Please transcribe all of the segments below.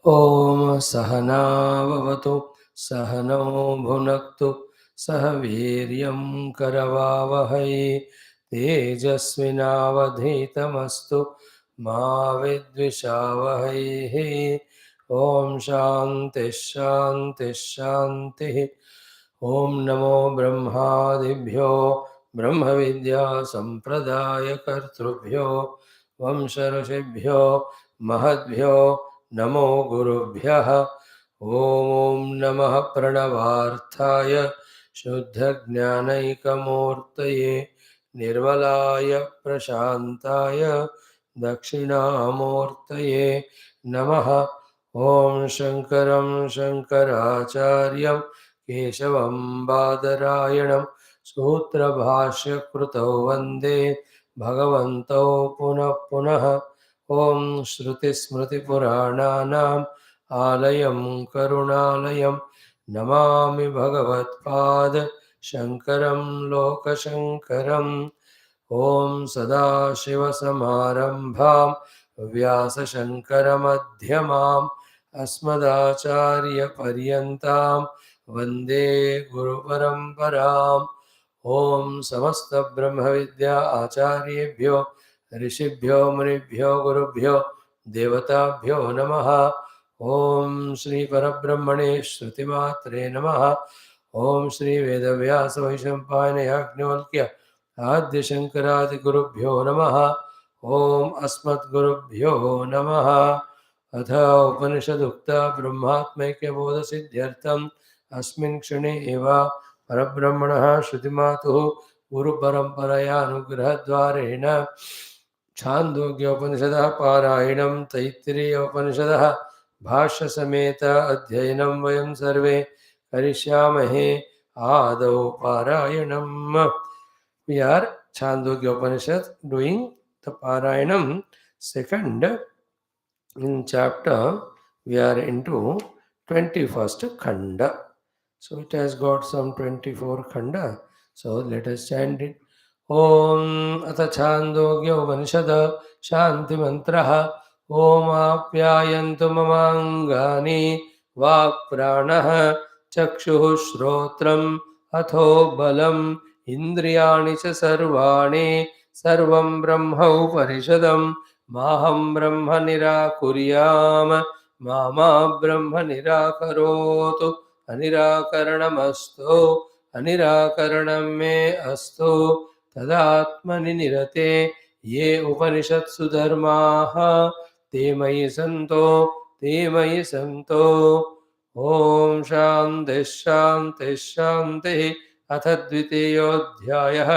ॐ सहनाववतु सहनौ भुनक्तु सह वीर्यं करवावहै तेजस्विनावधीतमस्तु मा विद्विषावहै। ॐ शान्ति शान्ति शान्तिः। ॐ नमो ब्रह्मादिभ्यो ब्रह्मविद्या सम्प्रदायकर्तृभ्यो वंशऋषिभ्यो महद्भ्यो नमो गुरुभ्यः। ॐ नमः प्रणवार्थाय शुद्धज्ञानैकमूर्तये निर्मलाय प्रशान्ताय दक्षिणामूर्तये नमः। ॐ शङ्करं शङ्कराचार्यं केशवं बादरायणं सूत्रभाष्यकृतौ वन्दे भगवन्तौ पुनः पुनः। ॐ श्रुतिस्मृतिपुराणानाम् आलयं करुणालयं नमामि भगवत्पाद शङ्करं लोकशङ्करम्। ॐ सदाशिवसमारम्भां व्यासशङ्करमध्यमाम् अस्मदाचार्यपर्यन्तां वन्दे गुरुपरम्पराम्। ॐ समस्तब्रह्मविद्या आचार्येभ्यो ऋषिभ्यो मुनिभ्यो गुरुभ्यो देवताभ्यो नमः। ॐ श्री परब्रह्मणे श्रुतिमात्रे नमः। ॐ श्री वेदव्यास वैशम्पायन याज्ञवल्क्य आद्यशङ्करादिगुरुभ्यो नमः। ॐ अस्मद्गुरुभ्यो नमः। अथ उपनिषदुक्ता ब्रह्मात्मैक्यबोधसिद्ध्यर्थम् अस्मिन् क्षणे एव परब्रह्मणः श्रुतिमातुः गुरुपरम्परया अनुग्रहद्वारेण छान्दोग्योपनिषदः पारायणं तैत्तिरीयोपनिषदः भाष्यसमेत अध्ययनं वयं सर्वे करिष्यामहे। आदौ पारायणम्। We are Chandogya Upanishad doing the Parayanam second in chapter. We are into 21st Khanda. So it has got some 24 Khanda. So let us chant it. Om Atha Chandogya Upanishad Shanti Mantraha Om Apyayantu Mamangani Vak Pranaha Chakshuh Shrotram Atho Balam Indriyani cha sarvani sarvam brahma uparishadam maham brahma nirakuryam mama brahma nirakarotu anirakaranamastu anirakaranam me astu tadatmani nirate ye upanishatsu dharmaha te mayi santo om shanti shanti shanti। अथ द्वितीयोऽध्यायः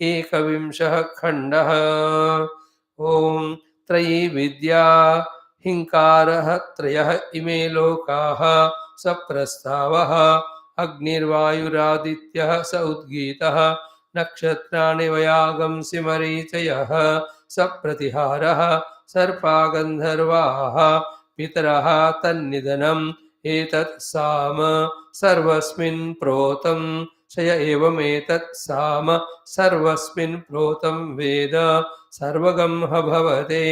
एकविंशः खण्डः। ॐ त्रयी विद्या हिंकारः त्रयः इमे लोकाः सप्रस्तावः अग्निर्वायुरादित्यः स उद्गीतः नक्षत्राणि वयागंसि मरीचयः सप्रतिहारः सर्पा गन्धर्वाः पितरः तन्निधनम् एतत् साम सर्वस्मिन् प्रोतं क्षय एवमेतत् साम सर्वस्मिन् प्रोतं वेद सर्वगं भवते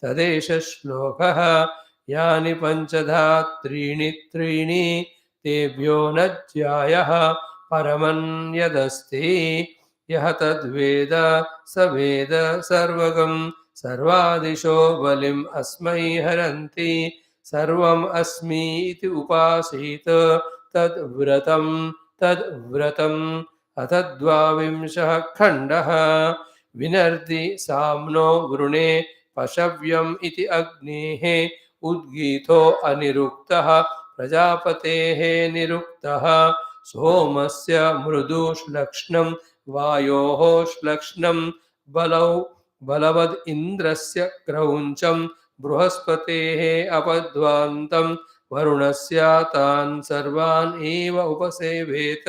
तदेष श्लोकः। यानि पञ्चधा त्रीणि तेभ्यो न ज्यायः परमन्यदस्ति यः तद्वेद स वेद सर्वगं सर्वादिशो बलिम् अस्मै हरन्ति सर्वम् अस्मि इति उपासीत तद्व्रतम्। अथ द्वाविंशः खण्डः। विनर्ति साम्नो वृणे पशव्यम् इति अग्नेः उद्गीतो अनिरुक्तः प्रजापतेः निरुक्तः सोमस्य मृदु श्लक्ष्णं वायोः श्लक्ष्णं बलवद् इन्द्रस्य क्रौञ्चं बृहस्पतेः अपध्वान्तं वरुणस्य तान् सर्वान् एव उपसेवेत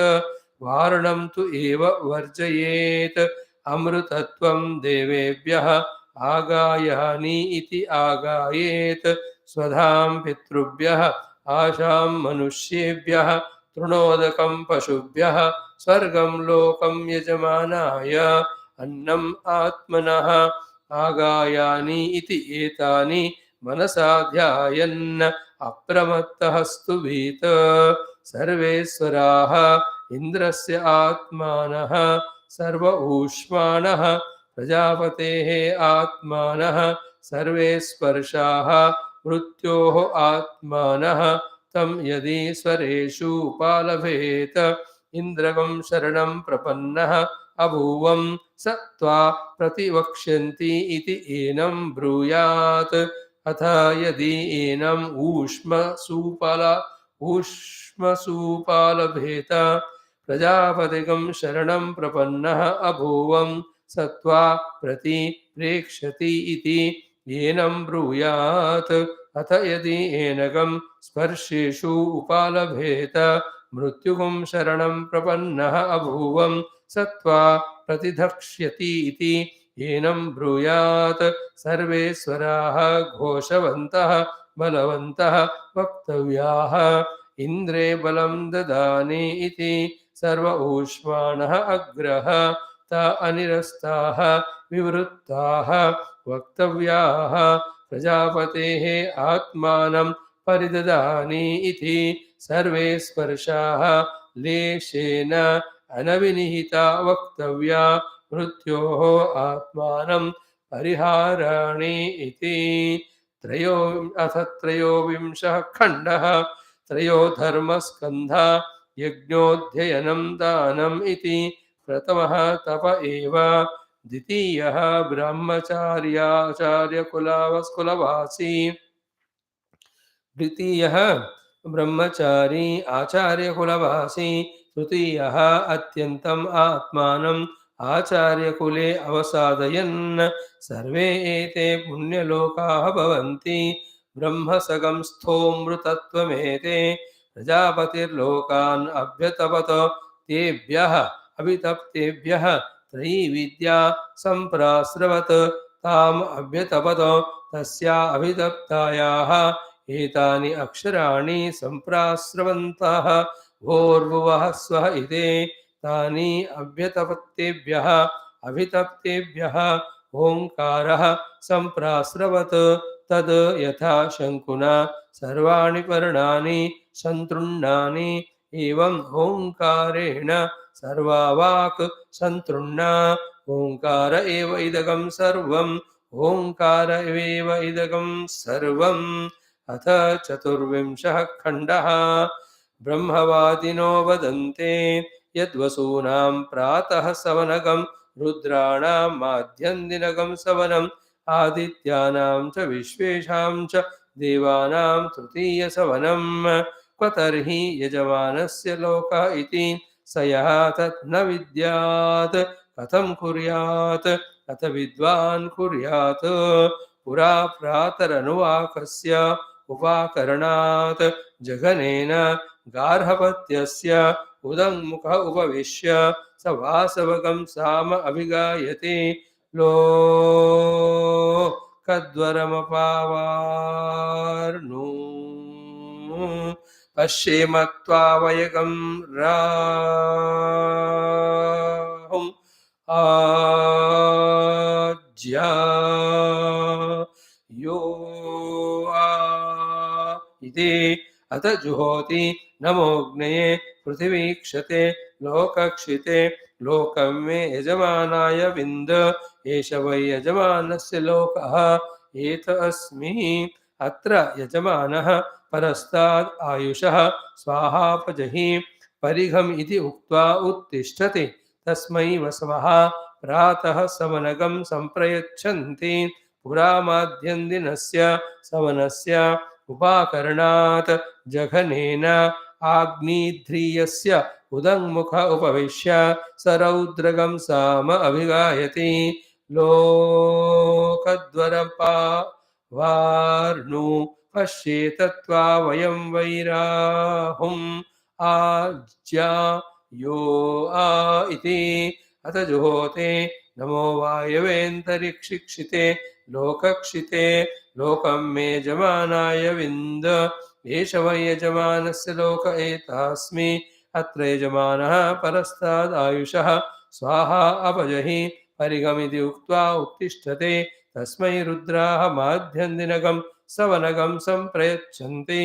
वारणं तु एव वर्जयेत् अमृतत्वं देवेभ्यः आगायानि इति आगायेत् स्वधां पितृभ्यः आशां मनुष्येभ्यः तृणोदकं पशुभ्यः स्वर्गं लोकं यजमानाय अन्नम् आत्मनः आगायानि इति एतानि मनसा ध्यायन् अप्रमत्तः स्तुवीत सर्वेश्वराः इन्द्रस्य आत्मानः सर्व ऊष्माणः प्रजापतेः आत्मानः सर्वे स्पर्शाः मृत्योः आत्मानः तं यदि स्वरेषु उपालभेत इन्द्रकं शरणं प्रपन्नः अभूवं स त्वा प्रतिवक्ष्यन्ति इति एनं ब्रूयात् अथ यदि एनम् ऊष्मसूपालभेत प्रजापतिगं शरणं प्रपन्नः अभूवं स त्वा प्रति प्रेक्ष्यति इति येनं ब्रूयात् अथ यदि एनकं स्पर्शेषु उपालभेत मृत्युगं शरणं प्रपन्नः अभूवं स त्वा प्रतिधक्ष्यति इति येनं ब्रूयात् सर्वेश्वराः घोषवन्तः बलवन्तः वक्तव्याः इन्द्रे बलं ददानि इति सर्व ऊष्माणः अग्रह ता अनिरस्ताः विवृत्ताः वक्तव्याः प्रजापतेः आत्मानं परिददानि इति सर्वे स्पर्शाः लेशेन अनविनिहिता वक्तव्या मृत्योः आत्मानं परिहाराणि इति त्रयोविंशः खण्डः त्रयो धर्मस्कन्धा यज्ञोऽध्ययनं दानम् इति प्रथमः तप एव द्वितीयः ब्रह्मचार्याचार्यकुलवासी द्वितीयः ब्रह्मचारी आचार्यकुलवासी तृतीयः अत्यन्तम् आत्मानम् आचार्यकुले अवसादयन् सर्वे एते पुण्यलोकाः भवन्ति ब्रह्मसगंस्थोऽमृतत्वमेते प्रजापतिर्लोकान् अभ्यतपत तेभ्यः अभितप्तेभ्यः त्रयीविद्या सम्प्रास्रवत् ताम् अभ्यतपत तस्या अभितप्तायाः एतानि अक्षराणि सम्प्रास्रवन्तः भोर्भुवः स्वः इति तानि अभ्यतपत्तेभ्यः अभितप्तेभ्यः ओङ्कारः सम्प्रास्रवत् तद् यथा शङ्कुना सर्वाणि पर्णानि सन्तृण्णानि एवम् ओङ्कारेण सर्वा वाक् सन्तृण्णा ओङ्कार एव इदगं सर्वम् ओङ्कार एव इदगं सर्वम् अथ चतुर्विंशः खण्डः ब्रह्मवादिनो वदन्ते यद्वसूनां प्रातः सवनगं रुद्राणां माध्यन्दिनगं सवनम् आदित्यानां च विश्वेषां च देवानां तृतीयसवनम् क्व तर्हि यजमानस्य लोकः इति स यः तत् न विद्यात् कथं कुर्यात् अथ विद्वान् कुर्यात् पुरा प्रातरनुवाकस्य उपाकरणात् जघनेन गार्हपत्यस्य उदङ्मुखः उपविश्य स वासवकं साम अभिगायते लोकद्वरमपावार्णु पश्येमत्वावयकं राहुम् आज्या यो इति अथ जुहोति नमोऽग्नये पृथिवीक्षते लोकक्षिते लोकं मे यजमानाय विन्द एष वै यजमानस्य लोकः एत अस्मि अत्र यजमानः परस्ताद् आयुषः स्वाहापजहि परिघम् इति उक्त्वा उत्तिष्ठति तस्मै वसवः प्रातः सवनगं सम्प्रयच्छन्ति पुरा माध्यन्दिनस्य सवनस्य उपाकरणात् जघनेन आग्निध्रियस्य उदङ्मुख उपविश्य स रौद्रगं साम अभिगायति लोकद्वरपावार्णु पश्येतत्वा वयं वैराहुम् आज्या यो इति अथ जुहोते नमो वायवेन्तरिक्षिक्षिते लोकक्षिते लोकं मे यजमानाय विन्द एष वै यजमानस्य लोक एतास्मि अत्र यजमानः परस्ताद् आयुषः स्वाहा अपजहि परिगमिति उक्त्वा उत्तिष्ठते तस्मै रुद्राः माध्यन्दिनगं सवनगं सम्प्रयच्छन्ति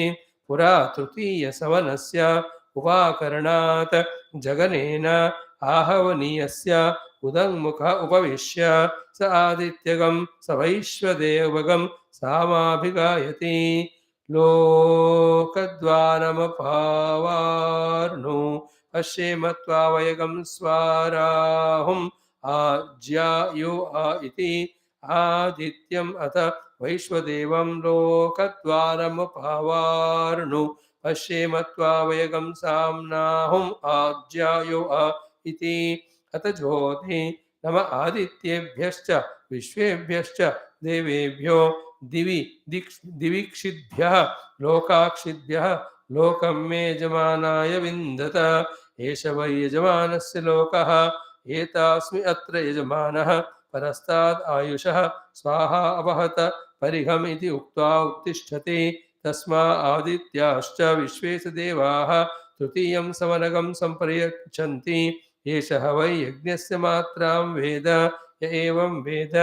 पुरा तृतीयसवनस्य उपाकरणात् जगनेन आहवनीयस्य उदङ्मुख उपविश्य स आदित्यगं स वैश्वदेवगं सामाभिगायति लोकद्वारमपावार्णो पश्येमत्वा वयगं स्वाराहुम् आज्यायो इति आदित्यम् अथ वैश्वदेवं लोकद्वारमपावार्णो पश्येमत्वा वयगं साम्नाहुम् आज्यायो इति अथ ज्योति नम आदित्येभ्यश्च विश्वेभ्यश्च देवेभ्यो दिवीक्षिद्भ्यः लोकाक्षिद्भ्यः लोकं मे यजमानाय विन्दत एष वै यजमानस्य लोकः एतास्मि अत्र यजमानः परस्ताद् आयुषः स्वाहा अवहत परिघम् इति उक्त्वा उत्तिष्ठति तस्मा आदित्याश्च विश्वेश देवाः तृतीयं सवनगं सम्प्रयच्छन्ति एषः वै यज्ञस्य मात्रां वेद य एवं वेद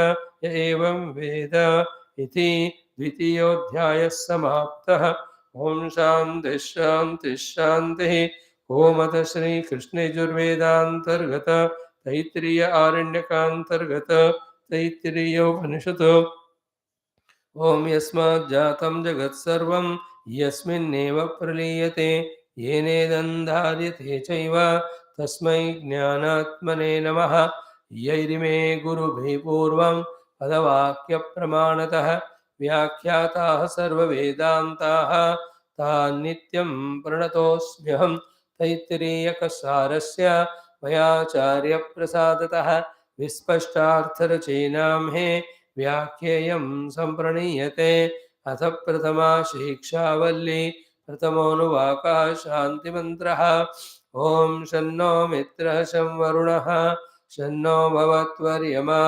य एवं वेद इति द्वितीयोऽध्यायः समाप्तः। ओम शान्तिः शान्तिः शान्तिः। ओमत श्रीकृष्णयजुर्वेदान्तर्गत तैत्तिरीय आरण्यकान्तर्गत तैत्तिरीयोपनिषत् ओम यस्माज्जातं जगत्सर्वं यस्मिन्नेव प्रलीयते येनेदन्धार्यते चैव तस्मै ज्ञानात्मने नमः। यैरिमे गुरुभिः पूर्वं पदवाक्यप्रमाणतः व्याख्याताः सर्ववेदान्ताः तान् नित्यं प्रणतोऽस्म्यहं। तैत्तिरीयकसारस्य मयाचार्यप्रसादतः विस्पष्टार्थरचयिनां हे व्याख्येयं सम्प्रणीयते। अथ प्रथमा शिक्षा वल्ली प्रथमोऽनुवाकः शान्तिमन्त्रः। ॐ शन्नो मित्रः शं वरुणः शन्नो भवत्वर्यमा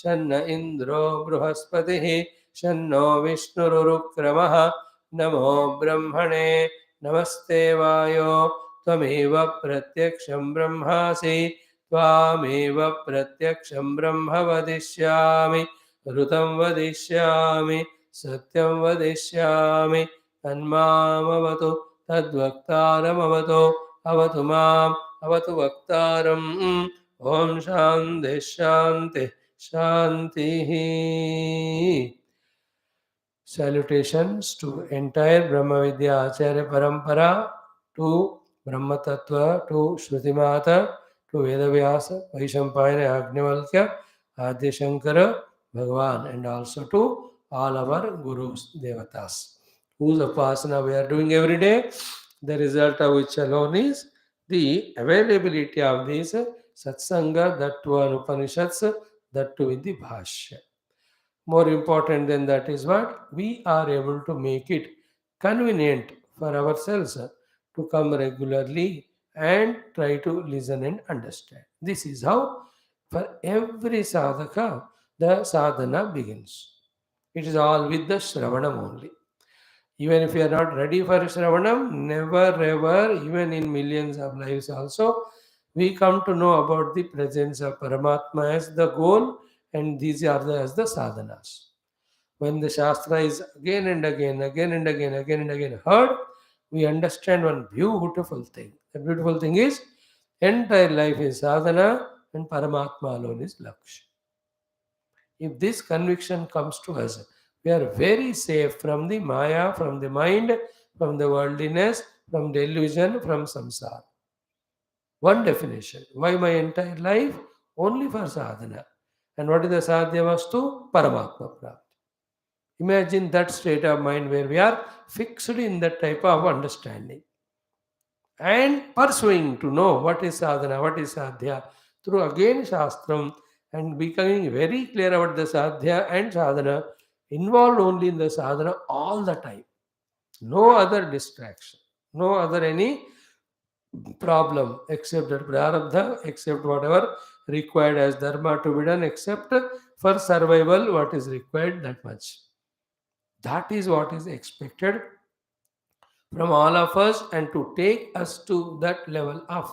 शन्न इन्द्रो बृहस्पतिः शन्नो विष्णुरुक्रमः। नमो ब्रह्मणे नमस्ते वायो त्वमेव प्रत्यक्षं ब्रह्मासि त्वामेव प्रत्यक्षं ब्रह्म वदिष्यामि ऋतं वदिष्यामि सत्यं वदिष्यामि तन्मामवतु तद्वक्तारमवतु अवतु माम् अवतु वक्तारम्। ॐ शान्तिः शान्तिः शान्तिः। Salutations to entire Brahma Vidya Acharya Parampara, to Brahma Tattva, to Shruti Mata, to Vedavyasa, Vaishampayana, Agnivalkya, Adi Shankara, Bhagavan, and also to all our Gurus, Devatas, whose upasana we are doing every day, the result of which alone is the availability of these Satsanga, that too on Upanishads, that too with the Bhashya. More important than that is what? We are able to make it convenient for ourselves to come regularly and try to listen and understand. This is how for every sadhaka the sadhana begins. It is all with the Shravanam only. Even if you are not ready for Shravanam, never ever, even in millions of lives also, we come to know about the presence of Paramatma as the goal, and these are as the sadhanas. When the Shastra is again and again heard, we understand one beautiful thing. The beautiful thing is, entire life is sadhana and Paramatma alone is Lakshya. If this conviction comes to us, we are very safe from the Maya, from the mind, from the worldliness, from delusion, from samsara. One definition. Why my entire life? Only for sadhana. And what is the sadhya vastu? Paramatma prapti. Imagine that state of mind where we are fixed in that type of understanding and pursuing to know what is sadhana, what is sadhya, through again Shastram, and becoming very clear about the sadhya and sadhana, involved only in the sadhana all the time. No other distraction, no other any problem except that prarabdha, except whatever required as dharma to be done, except for survival what is required, that much. That is what is expected from all of us, and to take us to that level of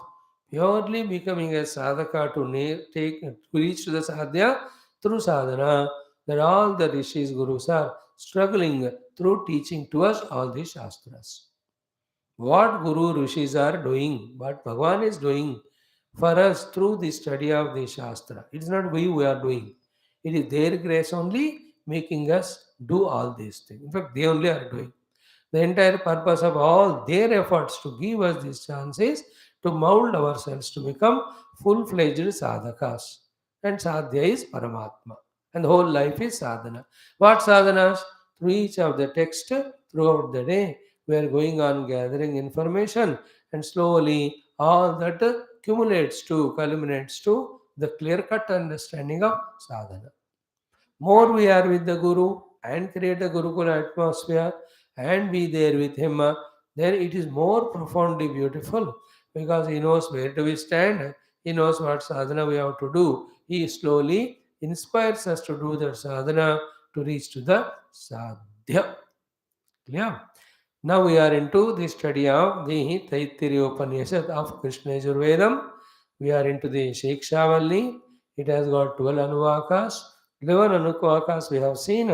purely becoming a sadhaka to to reach to the sadhya through sadhana, that all the rishis, gurus are struggling through teaching to us all these shastras. What Guru Rishis are doing, what Bhagavan is doing for us through the study of the Shastra. It is not we are doing. It is their grace only making us do all these things. In fact, they only are doing. The entire purpose of all their efforts to give us this chance is to mold ourselves to become full-fledged sadhakas. And sadhya is Paramatma. And the whole life is sadhana. What sadhanas? Through each of the text throughout the day, we are going on gathering information, and slowly all that culminates to the clear-cut understanding of sadhana. More we are with the Guru and create a Gurukula atmosphere and be there with him, then it is more profoundly beautiful, because he knows where do we stand, he knows what sadhana we have to do. He slowly inspires us to do the sadhana to reach to the sadhya. Clear? Now we are into the study of the Taittiriya Upanishad of Krishna Yajurvedam. We are into the Siksha Valli. It has got 12 Anuvakas. 11 Anuvakas we have seen.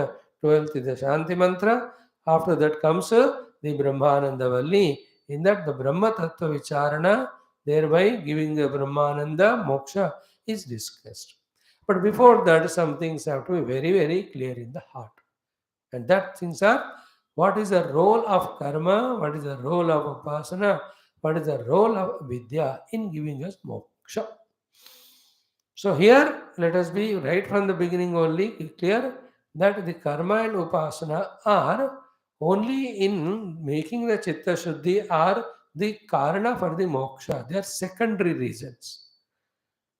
12th is the Shanti Mantra. After that comes the Brahmananda Valli. In that the Brahma Tattva Vicharana, thereby giving the Brahmananda Moksha, is discussed. But before that, some things have to be very, very clear in the heart. And that things are: what is the role of karma, what is the role of upasana, what is the role of vidya in giving us moksha. So here let us be right from the beginning only clear that the karma and upasana are only in making the chitta shuddhi, are the karana for the moksha. They are secondary reasons.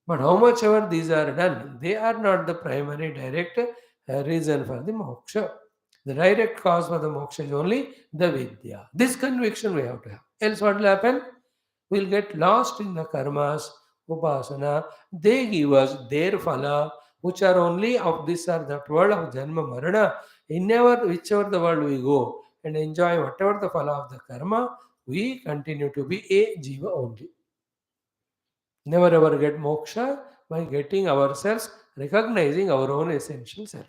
But how much ever these are done, they are not the primary direct reason for the moksha. The direct cause for the moksha is only the vidya. This conviction we have to have. Else what will happen? We will get lost in the karmas, upasana. They give us their phala, which are only of this or that world of janma marana. In whichever the world we go and enjoy whatever the phala of the karma, we continue to be a jiva only. Never ever get moksha by getting ourselves, recognizing our own essential self.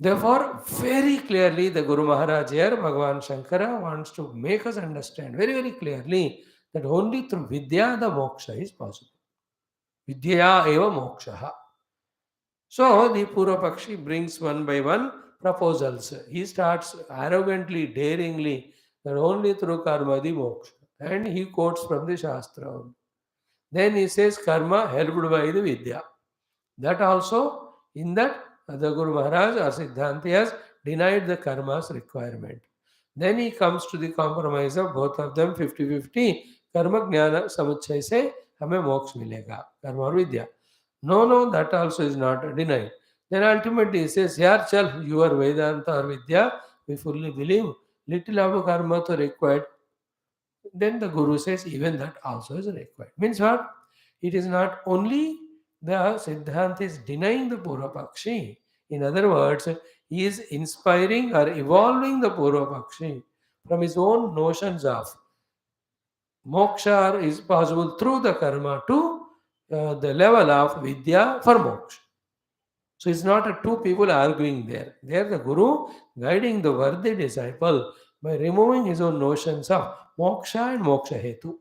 Therefore, very clearly, the Guru Maharaj here, Bhagavan Shankara, wants to make us understand very, very clearly that only through Vidya the moksha is possible. Vidya eva moksha. So, the Purvapakshi brings one by one proposals. He starts arrogantly, daringly, that only through karma the moksha. And he quotes from the Shastra. Then he says karma helped by the Vidya. That also, in that, the Guru Maharaj or Siddhanti has denied the karma's requirement. Then he comes to the compromise of both of them 50-50. Karma Jnana Samuchchaya se हमें मोक्ष मिलेगा, कर्म और विद्या. No, that also is not denied. Then ultimately he says, yaar chal, your Vedanta or Vidya, we fully believe, little of karma to required. Then the Guru says, even that also is required. Means what? It is not only the Siddhanta is denying the Purvapakshi. In other words, he is inspiring or evolving the Purvapakshi from his own notions of moksha is possible through the karma to the level of vidya for moksha. So it's not two people arguing there. There the Guru guiding the worthy disciple by removing his own notions of moksha and moksha hetu.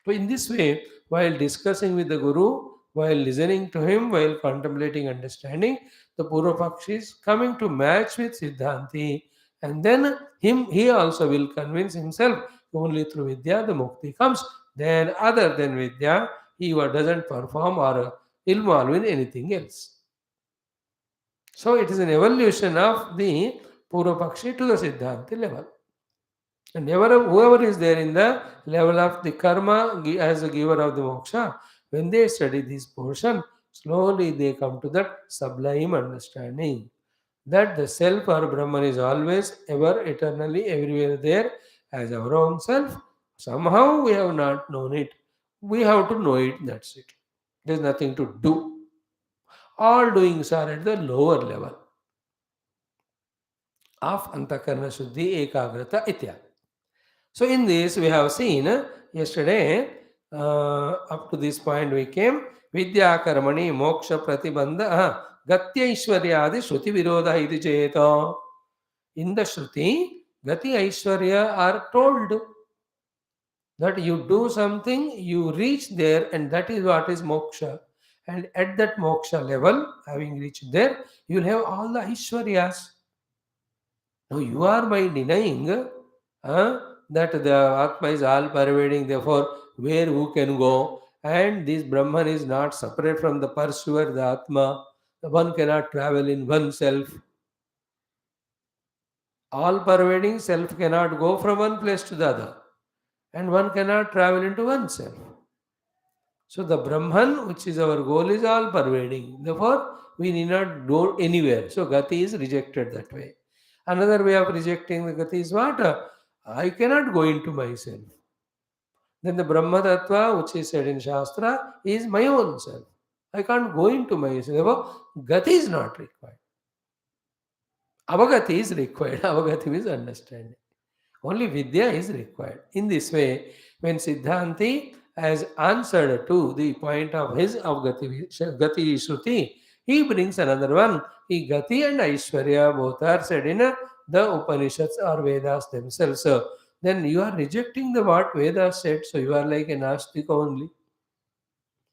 So in this way, while discussing with the Guru, while listening to him, while contemplating understanding, the Purvapakshi is coming to match with Siddhanti, and then he also will convince himself only through Vidya the Mukti comes. Then other than Vidya, he doesn't perform or involve in anything else. So it is an evolution of the Purvapakshi to the Siddhanti level. And whoever is there in the level of the karma as a giver of the moksha, when they study this portion, slowly they come to that sublime understanding that the self or Brahman is always, ever, eternally, everywhere there as our own self. Somehow we have not known it. We have to know it, that's it. There's nothing to do. All doings are at the lower level of Antakarna Shuddhi, Ekagrata, Ityadi. So in this we have seen yesterday, up to this point we came. Vidya karmani moksha pratibandha gatya ishwaryadi shruti virodha iti cheta. In the Shruti, Gati Aishwarya are told that you do something, you reach there, and that is what is moksha. And at that moksha level, having reached there, you will have all the Aishwaryas. Now you are by denying that the Atma is all pervading, therefore, where who can go, and this Brahman is not separate from the pursuer, the Atma. The one cannot travel in oneself. All pervading self cannot go from one place to the other, and one cannot travel into oneself. So the Brahman, which is our goal, is all pervading. Therefore, we need not go anywhere. So Gati is rejected that way. Another way of rejecting the Gati is what? I cannot go into myself. Then the Brahma Tattva, which is said in Shastra, is my own self. I can't go into myself. Therefore, Gati is not required. Avagati is required. Avagati means understanding. Only Vidya is required. In this way, when Siddhanti has answered to the point of his of Gati Shruti, he brings another one. He Gati and Aishwarya both are said in the Upanishads or Vedas themselves. So, then you are rejecting the what Vedas said, so you are like a Nastik only.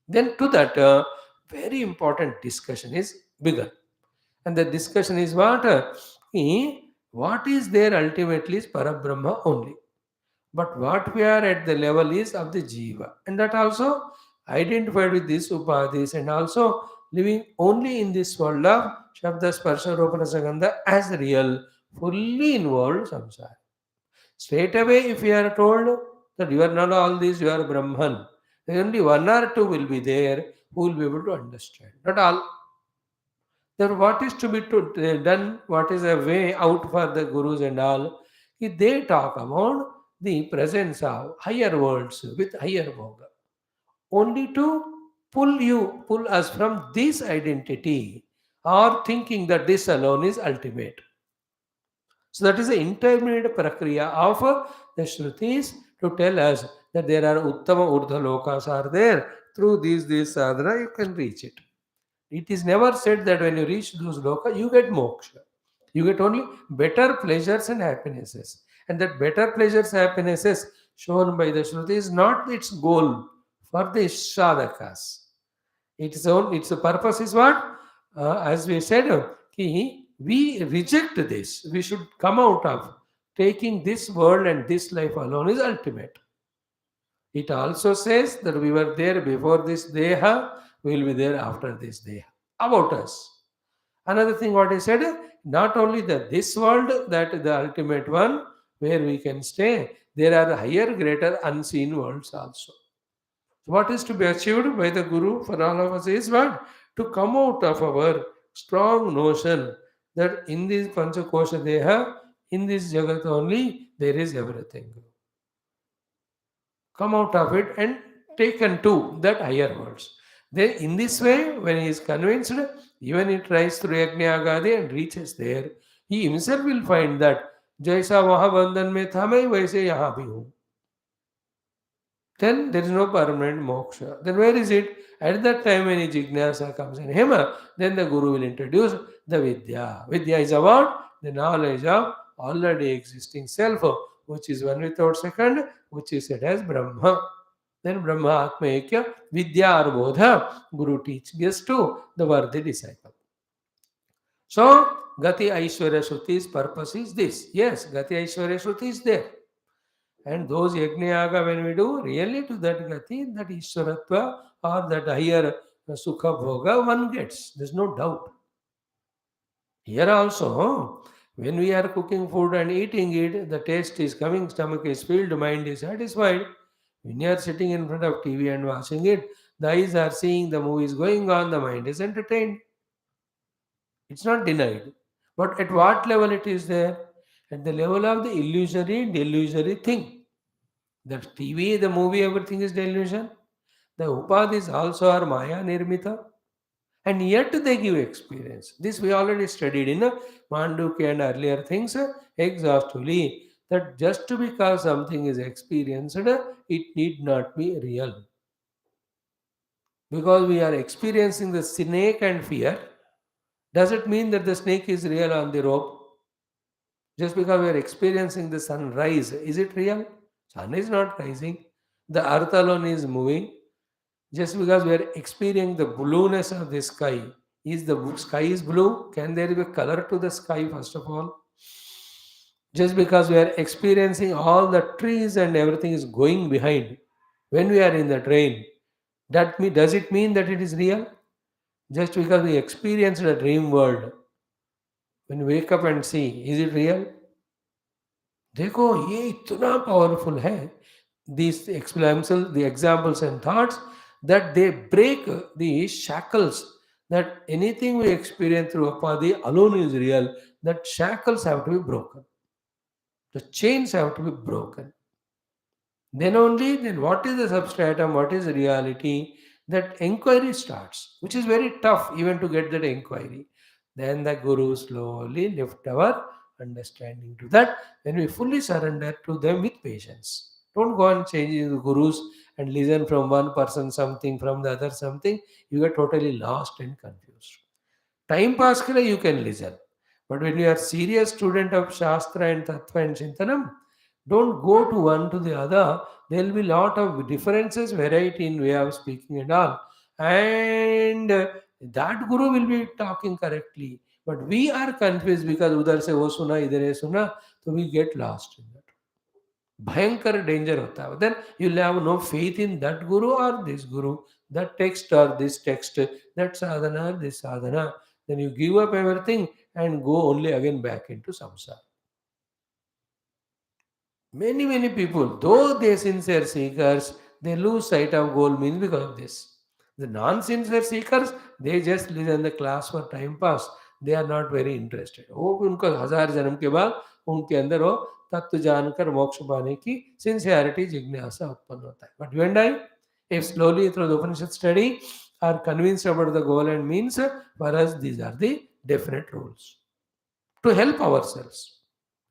Then to that, very important discussion is begun. And the discussion is what? What is there ultimately is Parabrahma only. But what we are at the level is of the Jiva. And that also identified with these Upadhis and also living only in this world of Shabda, Sparsha, Rupa, Rasa, Gandha as real, fully involved samsara. Straight away, if you are told that you are not all these, you are Brahman, then only one or two will be there who will be able to understand. Not all. Then what is to be done, what is a way out for the gurus and all, if they talk about the presence of higher worlds with higher bhoga. Only to pull us from this identity or thinking that this alone is ultimate. So that is the intermediate prakriya of the Shrutis to tell us that there are Uttama Urdhva Lokas are there. Through these sadhana you can reach it. It is never said that when you reach those loka, you get moksha. You get only better pleasures and happinesses. And that better pleasures, happinesses shown by the Shruti is not its goal for the sadhakas. Its purpose is what? As we said, we reject this. We should come out of taking this world and this life alone is ultimate. It also says that we were there before this deha, we will be there after this deha. About us. Another thing what I said, not only this world, that the ultimate one where we can stay, there are higher, greater, unseen worlds also. What is to be achieved by the Guru for all of us is what? To come out of our strong notion that in this Panchakosha Deha, in this Jagat only, there is everything. Come out of it and taken to that higher worlds. Then in this way, when he is convinced, even he tries through Yajna and reaches there, he himself will find that Jaisa Mahabandhan mein tha main waise yahan bhi hu. Then there is no permanent moksha. Then where is it? At that time when his jignasa comes in him, then the Guru will introduce the Vidya. Vidya is about the knowledge of already existing self, which is one without second, which is said as Brahma. Then Brahma Atma Ekya, Vidya or Bodha, Guru teaches to the worthy disciple. So, Gati Aishwarya Shruti's purpose is this. Yes, Gati Aishwarya Shruti is there. And those Yajna when we do, really to that Gati, that Ishwaratva or that higher Sukha Bhoga, one gets. There's no doubt. Here also, when we are cooking food and eating it, the taste is coming, stomach is filled, mind is satisfied. When you are sitting in front of TV and watching it, the eyes are seeing the movies going on, the mind is entertained. It's not denied. But at what level it is there? At the level of the delusory thing. The TV, the movie, everything is delusion. The upadhis also are Maya Nirmita. And yet they give experience. This we already studied in Mandukya and earlier things exhaustively. that just because something is experienced, it need not be real. Because we are experiencing the snake and fear, does it mean that the snake is real on the rope? Just because we are experiencing the sunrise, is it real? Sun is not rising. The earth alone is moving. Just because we are experiencing the blueness of the sky, is the sky is blue? Can there be color to the sky first of all? Just because we are experiencing all the trees and everything is going behind, when we are in the train, does it mean that it is real? Just because we experience the dream world, when we wake up and see, is it real? देखो ये इतना powerful है, these examples and thoughts, that they break the shackles, that anything we experience through apadi alone is real, that shackles have to be broken, the chains have to be broken. Then only, then what is the substratum, what is the reality, that inquiry starts, which is very tough even to get that inquiry. Then the Guru slowly lift our understanding to that when we fully surrender to them with patience. Don't go on changing the Gurus and listen from one person something, from the other something. You get totally lost and confused. Time pass ke liye you can listen. But when you are serious student of Shastra and Tattva and Chintanam, don't go to one to the other. There will be lot of differences, variety in way of speaking and all. And that Guru will be talking correctly. But we are confused because udhar se wo suna, idhar ye suna, so we get lost in that. भयंकर danger होता है. Then you'll have no faith in that guru or this guru, that text or this text, that sadhana or this sadhana. Then you give up everything and go only again back into samsara. Many people, though they sincere seekers, they lose sight of goal means because of this. The non-sincere seekers, they just listen the class for time pass. They are not very interested. वो उनको 1000 जन्म के बाद उनके अंदर वो तत्व जानकर मोक्ष पाने की सिंसियरिटी जिज्ञासा उत्पन्न होता है. But you and I, if slowly through the Upanishad study are convinced about the goal and means, for us these are the definite rules to help ourselves.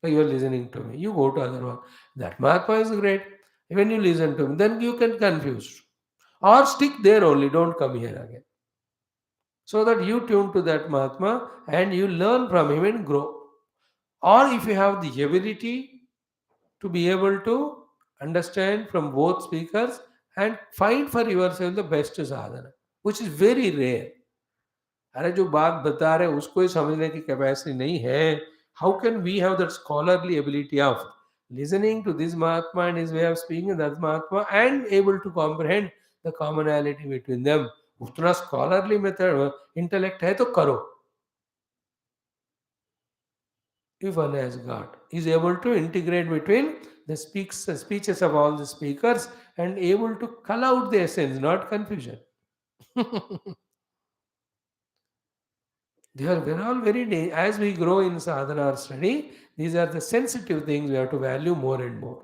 So you are listening to me, you go to other one. That Mahatma is great. When you listen to him, then you can confuse. Or stick there only, don't come here again. So that you tune to that Mahatma and you learn from him and grow. Or if you have the ability to be able to understand from both speakers and find for yourself the best sadhana, which is very rare. अरे जो बात बता रहे उसको ही समझने की capacity नहीं है. How can we have that scholarly ability of listening to this Mahatma and his way of speaking, that Mahatma, and able to comprehend the commonality between them? उतना scholarly method intellect है तो करो. If one has got, is able to integrate between the speeches of all the speakers and able to cull out the essence, not confusion. They're all very, as we grow in sadhana or study, these are the sensitive things we have to value more and more.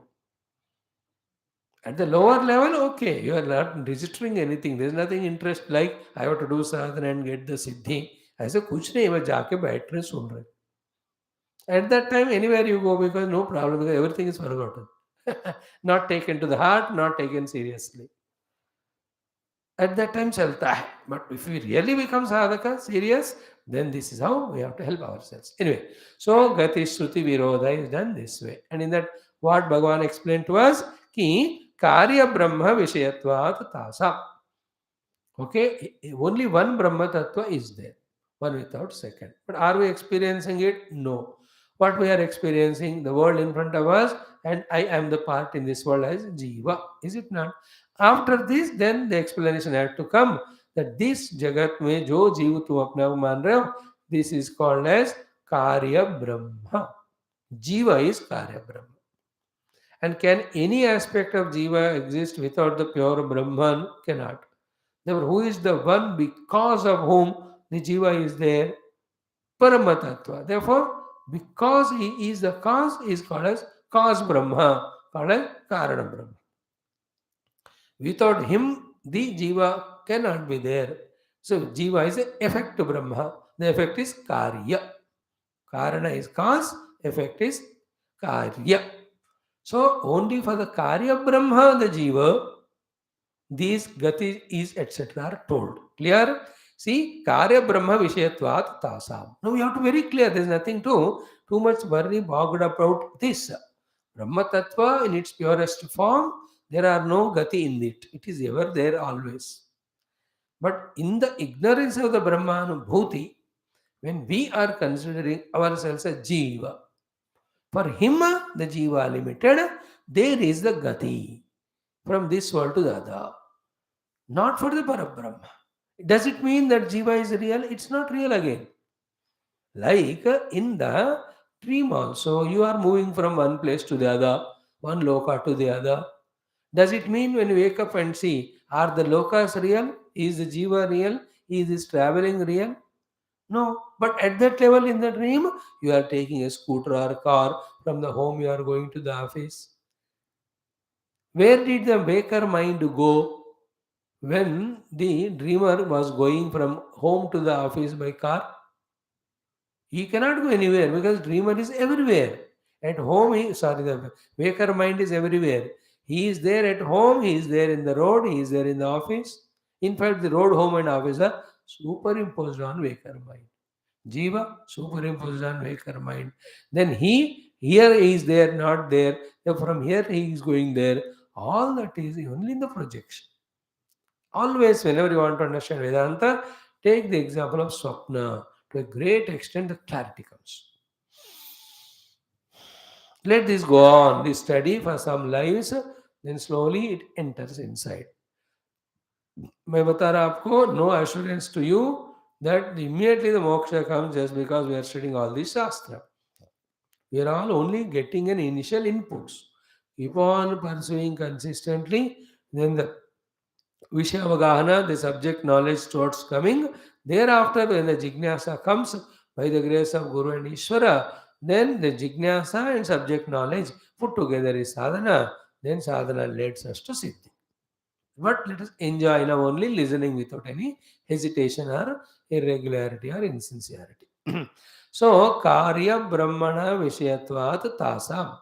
At the lower level, okay, you are not registering anything. There's nothing interest like I have to do sadhana and get the siddhi. ऐसे कुछ नहीं, बस जाके बैठ रहे सुन रहे. At that time, anywhere you go, because no problem, because everything is forgotten. Not taken to the heart, not taken seriously. At that time chalta hai. But if we really become sadhaka, serious, then this is how we have to help ourselves. Anyway, so Gati Shruti Virodha is done this way. And in that, what Bhagavan explained to us, ki Karya Brahma Vishayatvat Tasa. Okay, only one Brahma Tattva is there, one without second. But are we experiencing it? No. What we are experiencing, the world in front of us, and I am the part in this world as Jiva. Is it not? After this, then the explanation had to come that this Jagat mein jo Jiva tum apna ko maan rahe ho, this is called as Karya Brahma. Jiva is Karya Brahma. And can any aspect of Jiva exist without the pure Brahman? Cannot. Therefore, who is the one because of whom the Jiva is there? Paramatattva. Therefore, because he is the cause, is called as cause Brahma, called as Karana Brahma. Without him, the Jiva cannot be there. So, Jiva is the effect to Brahma. The effect is Karya. Karana is cause, effect is Karya. So only for the Karya Brahma, the Jiva, these gati is etc. are told. Clear? See, Karya Brahma Vishayatvat Tasam. Now we have to be very clear. There is nothing to too much worry bogged about this. Brahma Tattva in its purest form, there are no gati in it. It is ever there always. But in the ignorance of the Brahmanubhuti, when we are considering ourselves a Jiva, for him, the Jiva limited, there is the gati from this world to the other. Not for the Parabrahma. Does it mean that Jiva is real? It's not real again. Like in the dream also, you are moving from one place to the other, one loka to the other. Does it mean when you wake up and see, are the lokas real? Is the Jiva real? Is this traveling real? No. But at that level in the dream, you are taking a scooter or car from the home, you are going to the office. Where did the waker mind go when the dreamer was going from home to the office by car? He cannot go anywhere because dreamer is everywhere. At home, the waker mind is everywhere. He is there at home, he is there in the road, he is there in the office. In fact, the road, home, and office are superimposed on waker mind. Jiva superimposed on waker mind. Then here he is there, not there. Then from here he is going there. All that is only in the projection. Always, whenever you want to understand Vedanta, take the example of Swapna. To a great extent, the clarity comes. Let this go on, this study for some lives, then slowly it enters inside. मैं बता रहा आपको, no assurance to you that immediately the moksha comes just because we are studying all these shastra. We are all only getting an initial inputs. Keep on pursuing consistently, then the Vishavagahana, the subject knowledge starts coming. Thereafter, when the Jignasa comes by the grace of Guru and Ishvara, then the Jignasa and subject knowledge put together is sadhana. Then sadhana leads us to Siddhi. But let us enjoy now only listening without any hesitation or irregularity or insincerity. So, Karya Brahmana Vishayatvat Tasam.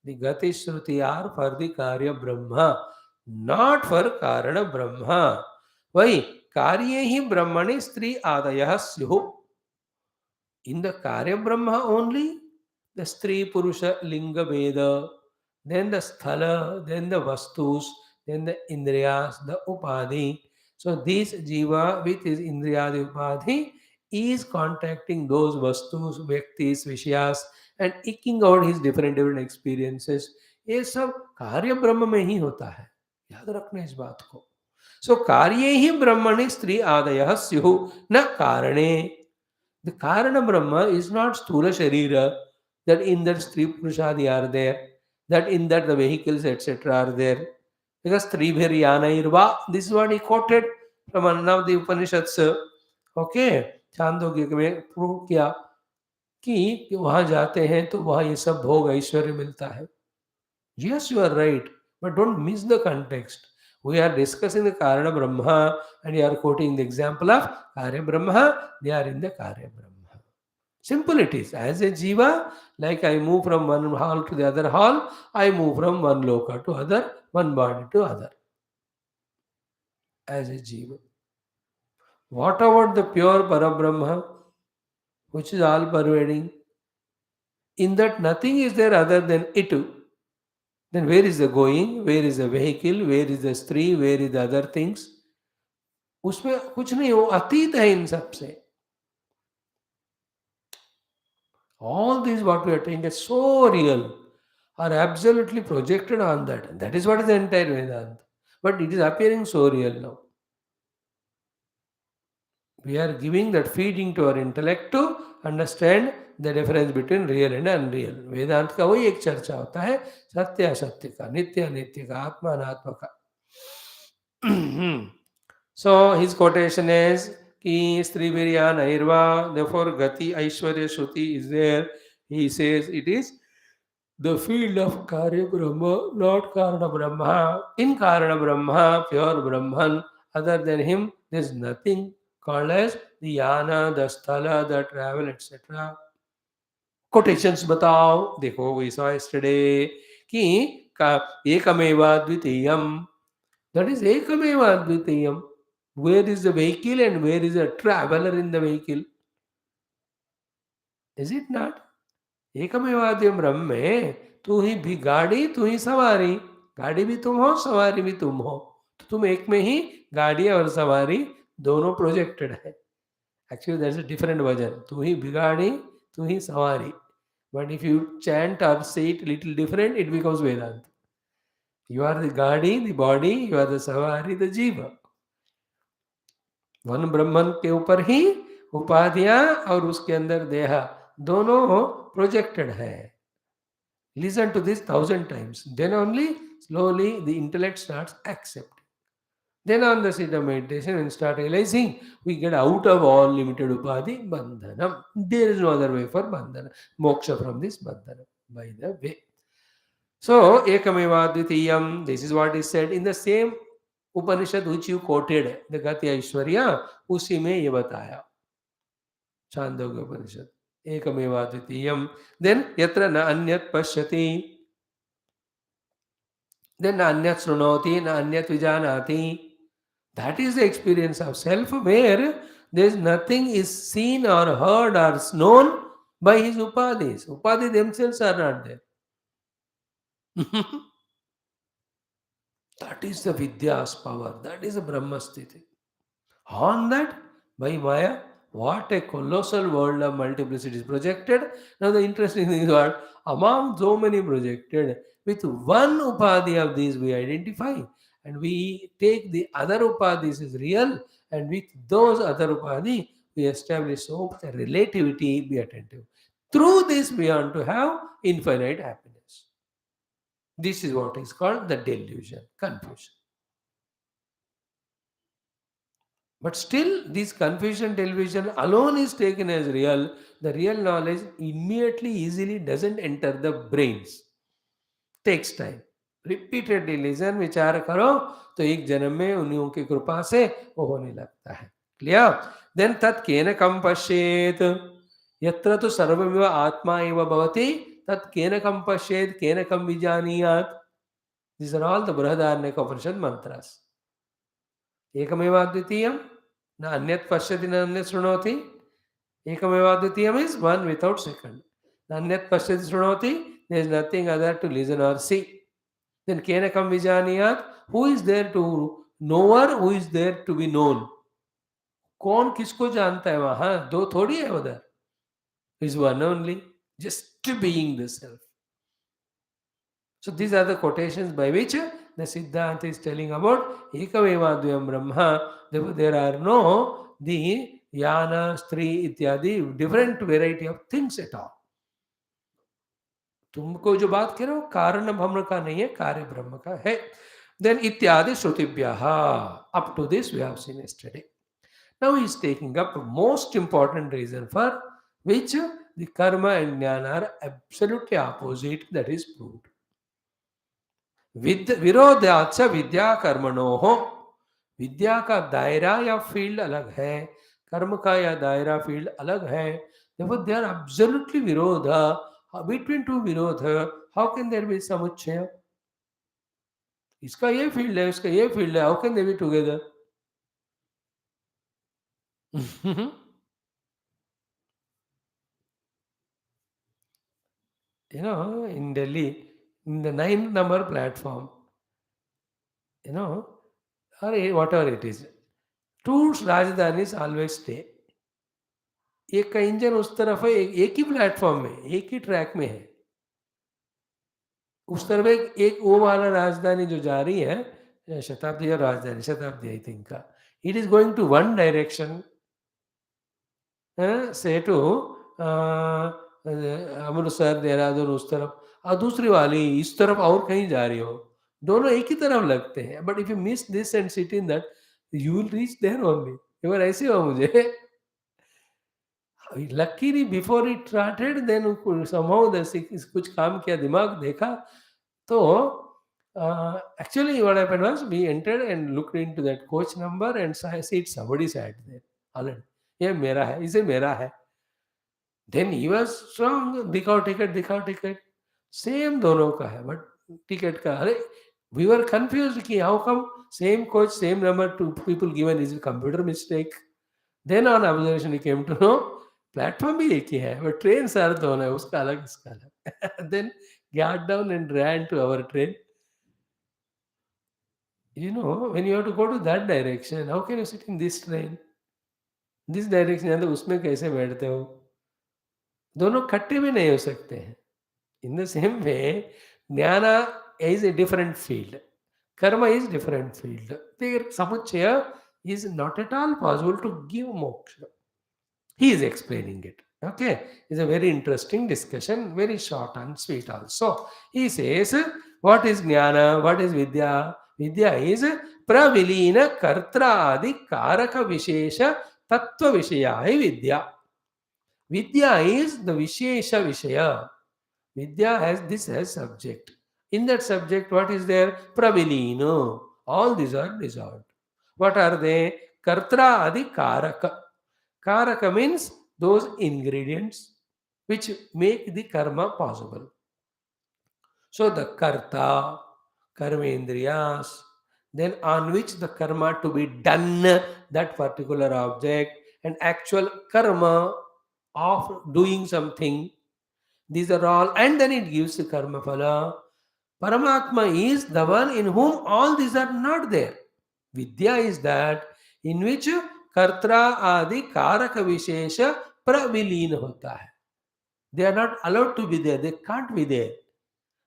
The Gati Shruti are for the Karya Brahma, not for Karana Brahma. Why? Karyehi Brahmani Stri Adayah Syuhu. In the Karya Brahma only, the Stri Purusha Linga Veda, then the Sthala, then the Vastus, then the Indriyas, the Upadhi. So this Jiva with his Indriyadi Upadhi is contacting those Vastus, Vyaktis, Vishyas and eking out his different experiences. ये सब कार्य ब्रह्म में ही होता है, याद रखना इस बात को. सो कार्ये ही ब्रह्मणि स्त्री आदयः स्युः न कारणे. The Karana Brahma is not Sthula Sharira, that in that Stri Purushadi are there, that in that the vehicles etc. are there. Because Tribhiryana Irva, this is what he quoted from one of the Upanishads. Okay, Chandogya में prove किया कि वहाँ जाते हैं तो वहाँ ये सब भोग ऐश्वर्य मिलता है. Yes, you are right, but don't miss the context. We are discussing the Karana Brahma and you are quoting the example of Karya Brahma. They are in the Karya Brahma. Simple it is. As a Jiva, like I move from one hall to the other hall, I move from one loka to other, one body to other. As a Jiva. What about the pure Parabrahma, which is all pervading? In that nothing is there other than it. Then where is the going? Where is the vehicle? Where is the stri? Where is the other things? उसमें कुछ नहीं, वो अतीत है इन सब से. All these what we are taking as so real are absolutely projected on that. And that is what is the entire Vedanta. But it is appearing so real now. We are giving that feeding to our intellect to understand the difference between real and unreal. वेदांत का वही एक चर्चा होता है, सत्य असत्य का, नित्य अनित्य का, आत्मा अनात्मा का. So his quotation is कि स्त्रीवीर्या नैर्वा, therefore gati aishwarya shruti is there. He says it is the field of Karya Brahma, not Karana Brahma. In Karana Brahma, pure Brahman, other than him, there is nothing called as the yana, the sthala, the travel, etc. Quotations बताओ. देखो we saw yesterday कि एकमेवा द्वितीयम, that is ekameva advitiyam. Where is the vehicle and where is the traveler in the vehicle? Is it not? एकमेवाद्यम ब्रह्म में तू ही भी गाड़ी, तू ही सवारी, गाड़ी भी तुम हो, सवारी भी तुम हो, तो तुम एक में ही गाड़ी और सवारी दोनों प्रोजेक्टेड है. Actually, there's a different version. तू ही भी गाड़ी, तू ही सवारी. But if you chant or say it little different, it becomes Vedanta. You are the गाड़ी, the body, you are the सवारी, the जीवा. वन ब्रह्मन के ऊपर ही उपाधियां और उसके अंदर देहा दोनों प्रोजेक्टेड है. Listen to this 1,000 times. Then only slowly the intellect starts accepting. Then on the seat of meditation and start realizing we get out of all limited upadhi, bandhanam. There is no other way for bandhana. Moksha from this bandhana, by the way. So, ekameva dvitiyam, this is what is said in the same Upanishad which you quoted, the Gati Aishwarya, उसी में ये बताया. छांदोग्य उपनिषद. एकमेवा द्वितीयम. Then यत्र न अन्यत् पश्यति, then न अन्यत् शृणोति, न अन्यत् विजानाति. That is the experience of self where there is nothing is seen or heard or known by his upadhis. Upadhi themselves are not there. That is the Vidya's power. That is the Brahma Sthiti. On that, by Maya, what a colossal world of multiplicity is projected. Now the interesting thing is what? Among so many projected, with one upadhi of these we identify and we take the other upadhis as real, and with those other upadhi we establish so much relativity. Be attentive. Through this we want to have infinite happiness. This is what is called the delusion, confusion. But still, this confusion, delusion alone is taken as real. The real knowledge immediately, easily doesn't enter the brains. Takes time. Repeatedly listen, विचार करो तो एक जन्म में उन्हीं की कृपा से वो होने लगता है. Clear? Then तत् केन कम पश्येत, यत्र तो सर्वमिव आत्मा एव भवति, तत् केन कम पश्येत, केन कम विजानीयात्. These are all the Brihadaranyaka Upanishad mantras. एकमेवाद्वितीयम न अन्यत् पश्यति न अन्यत् शृणोति. एकमेवाद्वितीयम is one without second. न अन्यत् पश्यति शृणोति, there is nothing other to listen or see. Then cane come विजानीयात्, who is there to knower, who is there to be known. कौन किसको जानता है वहां, दो थोड़ी है उधर. Is one only, just being the self. So these are the quotations by which the Siddhanta is telling about Ekavevadvyam Brahma. There are no the Yana, Stri, ityadi, different variety of things at all. तुमको जो बात कह रहे हो कारण ब्रह्म का नहीं है, कार्य ब्रह्म का है. Then ityadi Shrutibhyaha. Up to this we have seen yesterday. Now he is taking up a most important reason for which the karma and jnana are absolutely opposite, that is proved. विरोधाच विद्या कर्मणो हो. विद्या का दायरा या field अलग है, कर्म का या दायरा फील्ड अलग है. Therefore they are absolutely virodha. Between two virodha, how can there be samuchchaya? इसका ये फील्ड है, इसका ये फील्ड है, how can they be together? You know, in Delhi, in the 9th number platform, you know, or whatever it is, two Rajadhanis always stay. एक का engine उस तरफ है, एक ही प्लेटफॉर्म में, एक ही ट्रैक में है. उस तरफ एक वो वाला राजधानी जो जा रही है, शताब्दी और राजधानी, शताब्दी आई थिंक का, it is going to one direction, से टू अमृतसर, देहरादून उस तरफ, और दूसरी वाली इस तरफ और कहीं जा रही हो. दोनों एक ही तरफ लगते हैं. But if you miss this and sit in that, you will reach there only. एक बार ऐसे हुआ मुझे. Luckily before it started, then somehow कुछ काम किया, दिमाग देखा तो actually what happened was we entered and looked into that coach number and seat somebody sat there already. ये मेरा है, इसे मेरा है. देन ही वाज स्ट्रांग, दिखाओ टिकट, दिखाओ टिकट. सेम दोनों का है, but ticket ka. Arey, we were confused ki how come same coach, same number, two people given, is it computer mistake? Then on observation we came to know platform भी एक ही है, but trains are दोनों है, उसका अलग इसका अलग. Then got down and ran to our train. You know, when you have to go to that direction, how can you sit in this train? This direction है तो उसमें कैसे बैठते हो? दोनों इकट्ठे भी नहीं हो सकते हैं. In the same way, jnana is a different field. Karma is different field. There, samuchchaya is not at all possible to give moksha. He is explaining it. Okay, it's a very interesting discussion, very short and sweet also. He says, what is jnana? What is vidya? Vidya is pravilina kartra adi karaka vishesha tattva vishaya vidya. Vidya is the vishesha vishaya. Vidya has this as subject. In that subject, what is there? Pravilino. All these are dissolved. What are they? Kartra adi karaka. Karaka means those ingredients which make the karma possible. So the karta, karmendriyas, then on which the karma to be done, that particular object, and actual karma of doing something. These are all, and then it gives the karma phala. Paramatma is the one in whom all these are not there. Vidya is that in which kartra adi karaka vishesha pravilin hota hai. They are not allowed to be there. They can't be there.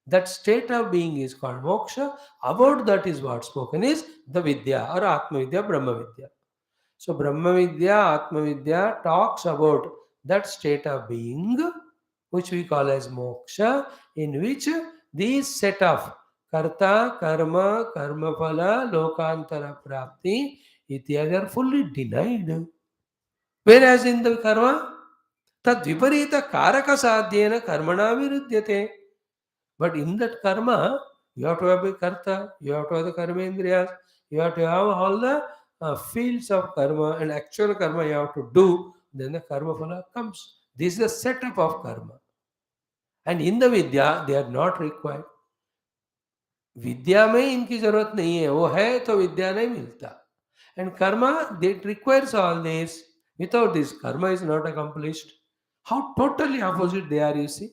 That state of being is called moksha. About that is what spoken is the vidya or atma vidya, brahma vidya. So brahma vidya, atma vidya talks about that state of being which we call as moksha, in which these set of karta, karma, karma phala, lokantara prapti, ityadi are fully denied. Whereas in the karma, tad viparita karaka sadhyena karmana virudyate. But in that karma, you have to have a karta, you have to have the karmendriyas, you have to have all the fields of karma and actual karma you have to do, then the karma phala comes. This is a setup of karma. And in the vidya, they are not required. विद्या में इनकी जरूरत नहीं है, वो है तो विद्या नहीं मिलता. And karma, that requires all this. Without this, karma is not accomplished. How totally opposite they are, you see.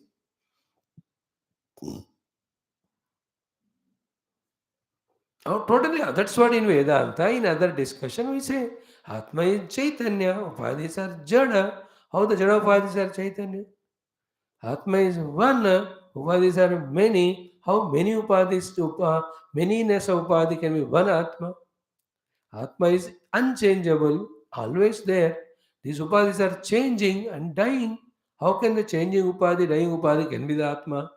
Oh, totally. That's what in Vedanta, in other discussion, we say Atma is Chaitanya, Upadhis are Jada. How the Jada Upadhis are Chaitanya? Atma is one, Upadhis are many. How many Upadhis, manyness of Upadhi can be one Atma? Atma is unchangeable, always there. These Upadhis are changing and dying. How can the changing Upadhi, dying Upadhi can be the Atma?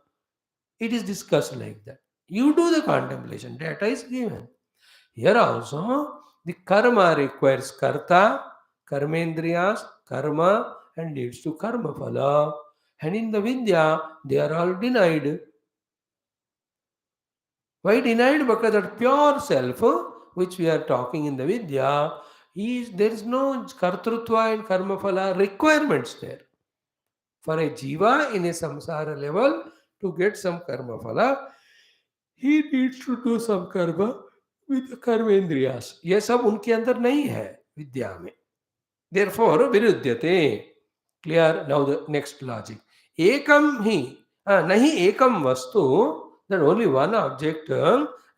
It is discussed like that. You do the contemplation, data is given. Here also, the karma requires karta, karmendriyas, karma, and leads to karma phala. And in the Vidya, they are all denied. Why denied? Because that pure self, which we are talking in the Vidya, there is no kartrutva and karma phala requirements there. For a jiva in a samsara level, to get some karma phala, he needs to do some karma with the karmendriyas. ये सब उनके अंदर नहीं है विद्या में. Therefore, virudyate. Clear? Now the next logic. Ekam hi. Nahi ekam vastu. That only one object.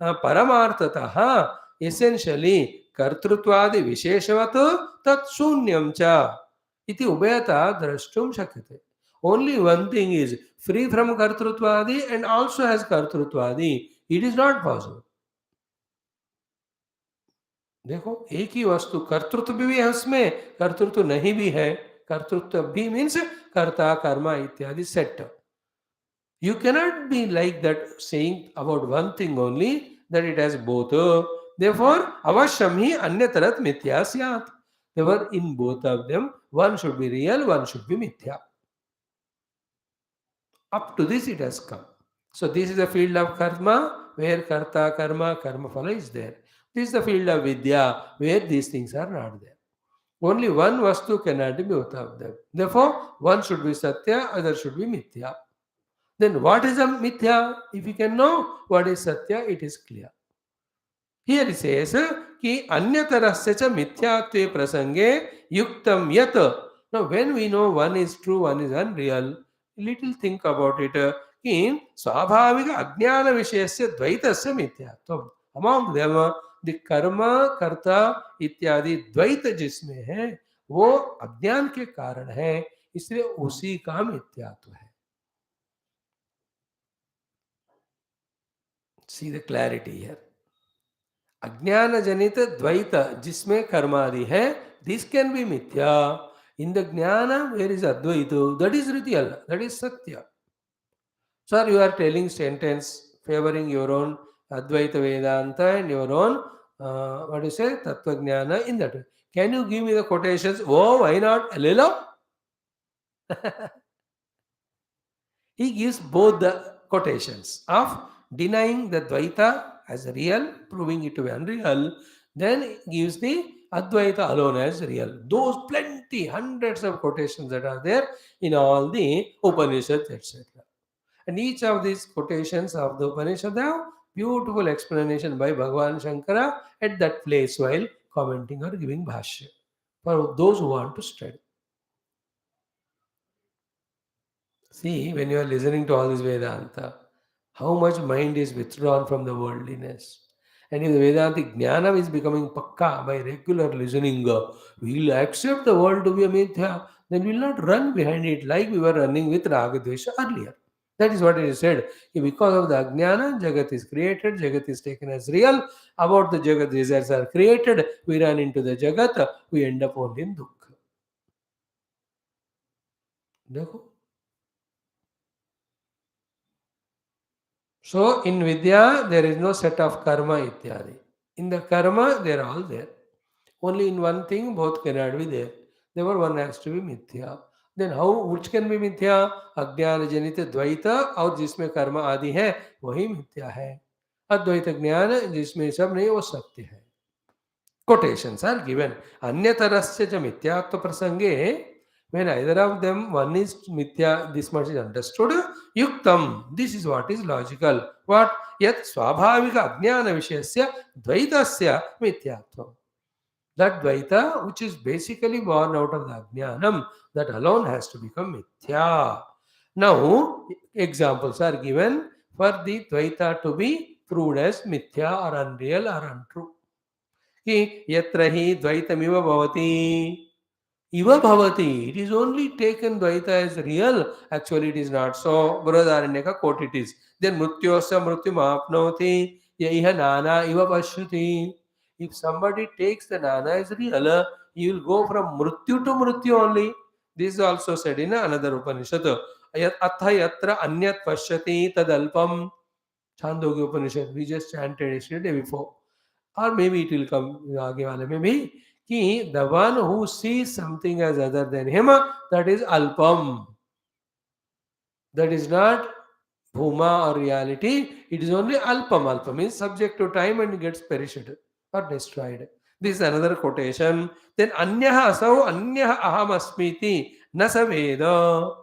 Paramartataha. Essentially, kartrutvadi visheshavat tat shunyam cha. Iti ubhayata drashtum shakyate. Only one thing is free from kartrutvadi and also has kartrutvadi. It is not possible. देखो एक ही वस्तु कर्तृत्व भी है उसमें, कर्तृत्व नहीं भी है. कर्तृत्व भी मीन्स कर्ता कर्मा इत्यादि set. You cannot be like that saying about one thing only that it has both. Therefore, avashyam hi anyatarat mithya syat. Therefore, in both of them, one should be real, one should be mithya. Up to this it has come. So this is the field of karma, where karta, karma, karma phala is there. This is the field of vidya, where these things are not there. Only one vastu cannot be both of them. Therefore, one should be satya, other should be mithya. Then what is a mithya? If you can know what is satya, it is clear. Here it says ki anyatarasya cha mithyatve prasange yuktam yat. Now when we know one is true, one is unreal, little think about it. कि स्वाभाविक अज्ञान विषयस्य द्वैतस्य मिथ्यात्वम. Among them the कर्म कर्ता इत्यादि द्वैत जिसमें है वो अज्ञान के कारण है, इसलिए उसी का मिथ्यात्व है. See the clarity here. अज्ञान जनित द्वैत जिसमें कर्मादि है, this can be mithya. In the jnana where is advaita, that is real, that is satya. Sir, you are telling sentence favoring your own advaita vedanta and your own what do you say tattva jnana in that way. Can you give me the quotations? Oh, why not? Lelo? He gives both the quotations of denying the Dvaita as real, proving it to be unreal, then gives the Advaita alone as real. Those plenty, hundreds of quotations that are there in all the Upanishads, etc. And each of these quotations of the Upanishad have beautiful explanation by Bhagavan Shankara at that place while commenting or giving Bhashyam for those who want to study. See, when you are listening to all this Vedanta, how much mind is withdrawn from the worldliness. And if the Vedantic Jnana is becoming pakka by regular listening, we will accept the world to be a mithya, then we will not run behind it like we were running with Ragadvesha earlier. That is what it is said. Because of the Ajnana, Jagat is created, Jagat is taken as real. About the Jagat, desires are created, we run into the Jagat, we end up only in Dukkha. देखो. So in Vidya, there is no set of karma ityadi. In the karma, they are all there. Only in one thing, both cannot be there. Therefore, one has to be mithya. Then how, which can be mithya? अज्ञान जनित द्वैत और जिसमें कर्म आदि है वही मिथ्या है. अद्वैत ज्ञान जिसमें सब नहीं वो सत्य है. Quotations are given. Anyatarasya cha mithyatva prasange, when either of them one is mithya, this much is understood. Yuktam, this is what is logical. What? Yat swabhavika ajnana vishayasya dvaitasya mithyatvam. That dvaita, which is basically born out of the ajnanam, that alone has to become mithya. Now, examples are given for the dvaita to be proved as mithya or unreal or untrue. कि यत्र हि द्वैतमिव भवति इव भवति. It is only taken Dvaita as real. Actually, it is not so. Brihadaranyaka का quote it is. Then mrutyosya mrutyum apnoti yaiha nana iva pashyati. If somebody takes the nana as real, he will go from mrutyu to mrutyu only. This is also said in another Upanishad. Atha yatra anyat pashyati tadalpam. Chandogya Upanishad. We just chanted yesterday before. Or maybe it will come आगे वाले में भी कि the one who sees something as other than him, that is alpam. That is not bhuma or reality. It is only alpam. Alpam means subject to time and gets perished or destroyed. This is another quotation. Then anyaha asau anyaha aham asmiti na saveda.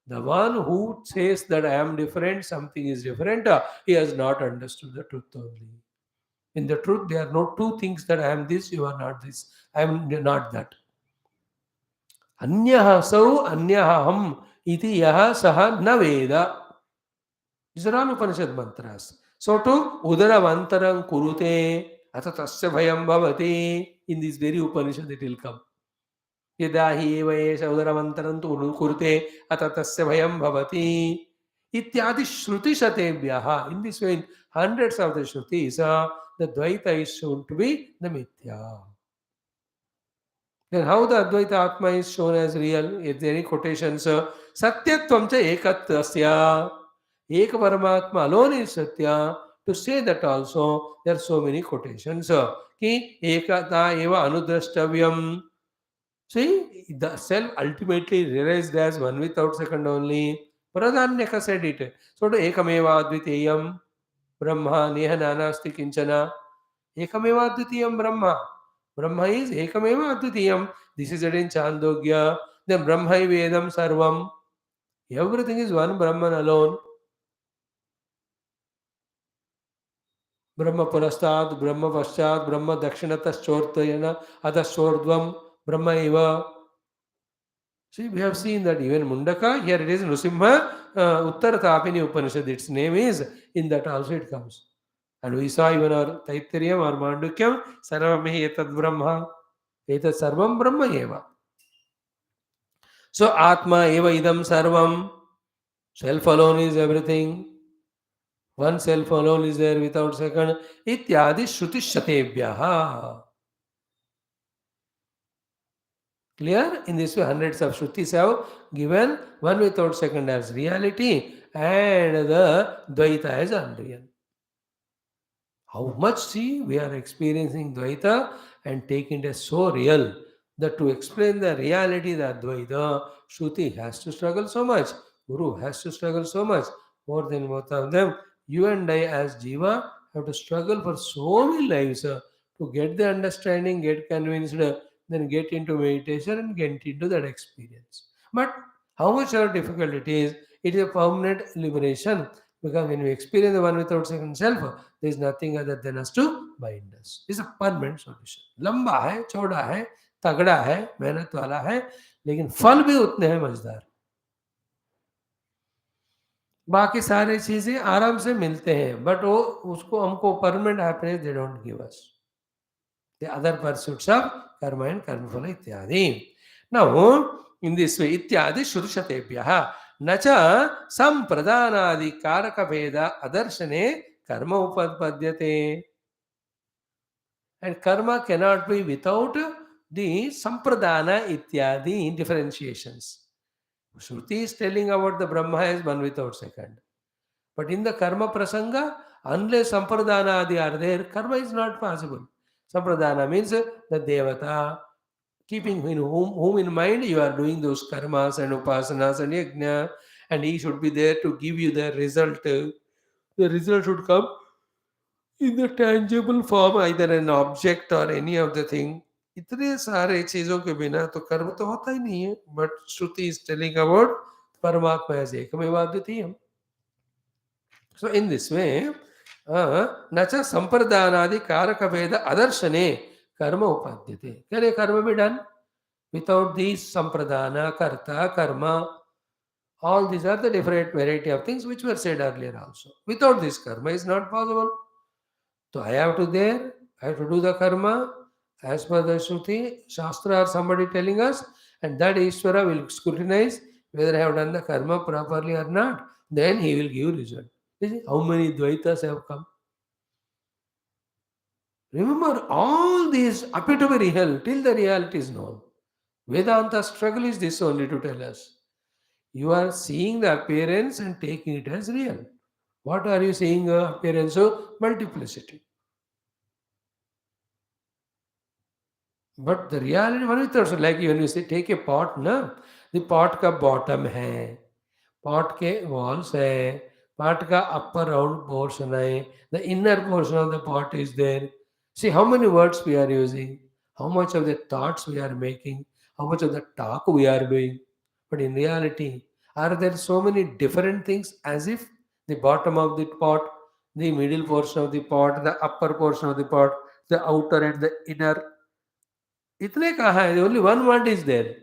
The one who says that I am different, something is different, he has not understood the truth only. In the truth, there are no two things that I am this, you are not this. I am not that. Anyaha sau anyaham iti yaha saha na veda. These are all Upanishad mantras. So to udaravantaram kurute atatasya bhayam bhavati. In this very Upanishad it will come. यदा हि एव एष उदरमन्तरं तु कुरुते अथ तस्य भयं भवति इत्यादि श्रुतिशतेभ्यः. In this way, in hundreds of the Shrutis, the Dvaita is shown to be the Mithya. Then how the Advaita Atma is shown as real? Is there any quotations? Satyatvam cha ekatvasya. Eka Paramatma alone is Satya. To say that also, there are so many quotations. Ki ekata eva anudrashtavyam. See, the self ultimately realized as one without second only. Pradanyaka said it. So to ekameva advitiyam brahma neha nanasti kinchana. Ekameva advitiyam brahma. Brahma is ekameva advitiyam. This is said in Chandogya. Then brahma vedam sarvam. Everything is one Brahman alone. Brahma Purastad, Brahma Paschat, Brahma Dakshinataschortayana, Adashordvam, Brahma Eva. See, we have seen that even Mundaka, here it is Nrusimha, Uttartapini Upanishad, its name is, in that also it comes. And we saw even our Taittiriya or Mandukyam, Sarvamihi Etad Brahma, Etad Sarvam Brahma Eva. So, Atma Eva Idam Sarvam, self alone is everything. One self alone is there without second. Ityadi Shruti Shatebhyaha. Clear? In this way, hundreds of Shrutis have given one without second as reality and the Dvaita as unreal. How much, see, we are experiencing Dvaita and taking it as so real that to explain the reality that Dvaita, Shruti has to struggle so much, Guru has to struggle so much, more than both of them. You and I as Jiva have to struggle for so many lives to get the understanding, get convinced, then get into meditation and get into that experience. But how much how difficult it is a permanent liberation because when we experience the one without second self, there is nothing other than us to bind us. It's a permanent solution. लंबा है, चौड़ा है, तगड़ा है, मेहनत वाला है, लेकिन फल भी उतने हैं मजेदार. बाकी सारी चीजें आराम से मिलते हैं, बट वो उसको हमको permanent happiness they don't give us. The other pursuits of karma and karma phala ityadi. Now, in this way, ityadi shurushatebhyaha nacha sampradhanadi karaka veda adarshane karma upadpadyate. And karma cannot be without the sampradhana ityadi differentiations. Shruti is telling about the Brahma as one without second. But in the karma prasanga, unless sampradhana adi are there, karma is not possible. Sampradhana means the devata, keeping whom in mind you are doing those karmas and upasanas and yajna, and he should be there to give you the result. The result should come in the tangible form, either an object or any of the thing. इतने सारे चीजों के बिना तो कर्म तो होता ही नहीं है. But Shruti is telling about परमात्मा एज एकमेव अद्वितीयम. So in this way, nacha sampradanadi karaka veda adarshane karma upadyate. Can a karma be done without these sampradana, karta, karma? All these are the different variety of things which were said earlier also. Without this karma is not possible. So I have to do the karma as per the Shruti, Shastra or somebody telling us, and that Ishvara will scrutinize whether I have done the karma properly or not. Then he will give result. You see how many Dvaitas have come? Remember, all these appear to be real till the reality is known. Vedanta struggle is this only to tell us. You are seeing the appearance and taking it as real. What are you seeing? Appearance of multiplicity. But the reality, one is also like when you say take a pot, na, the pot ka bottom hai, pot ke walls hai, pot ka upper round portion hai, the inner portion of the pot is there. See how many words we are using, how much of the thoughts we are making, how much of the talk we are doing. But in reality, are there so many different things as if the bottom of the pot, the middle portion of the pot, the upper portion of the pot, the outer and the inner. इतने कहाँ है? Only one word is there.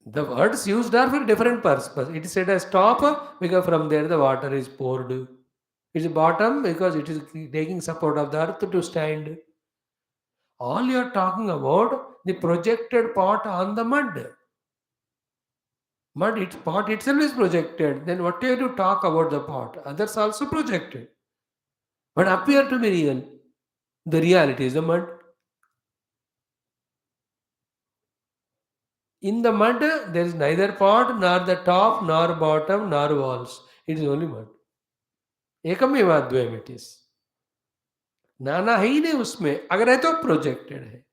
The words used are for different purpose. It is said as top because from there the water is poured. It is bottom because it is taking support of the earth to stand. All you are talking about the projected pot on the mud. Pot itself is projected. Then what do you have to talk about the pot? Others also projected, but appear to be real. The reality is the mud. In the mud, there is neither pot, nor the top, nor bottom, nor walls. It is only mud. एकमेव अद्वयम it is. नाना है ही नहीं उसमें. अगर है तो projected है.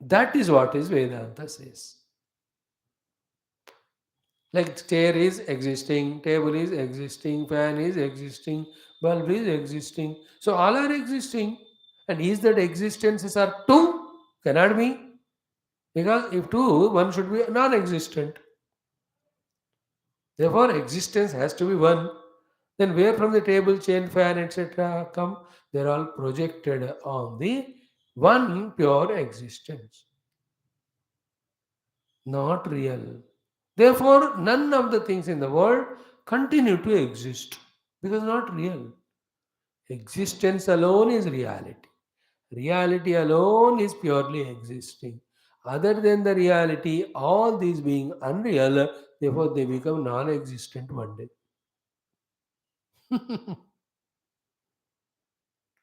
That is what is Vedanta says. Like chair is existing, table is existing, fan is existing, bulb is existing. So all are existing. And is that existences are two? Cannot be. Because if two, one should be non-existent. Therefore, existence has to be one. Then where from the table, chain, fan, etc. come? They are all projected on the one pure existence, not real. Therefore, none of the things in the world continue to exist because not real. Existence alone is reality. Reality alone is purely existing. Other than the reality, all these being unreal, therefore they become non existent one day.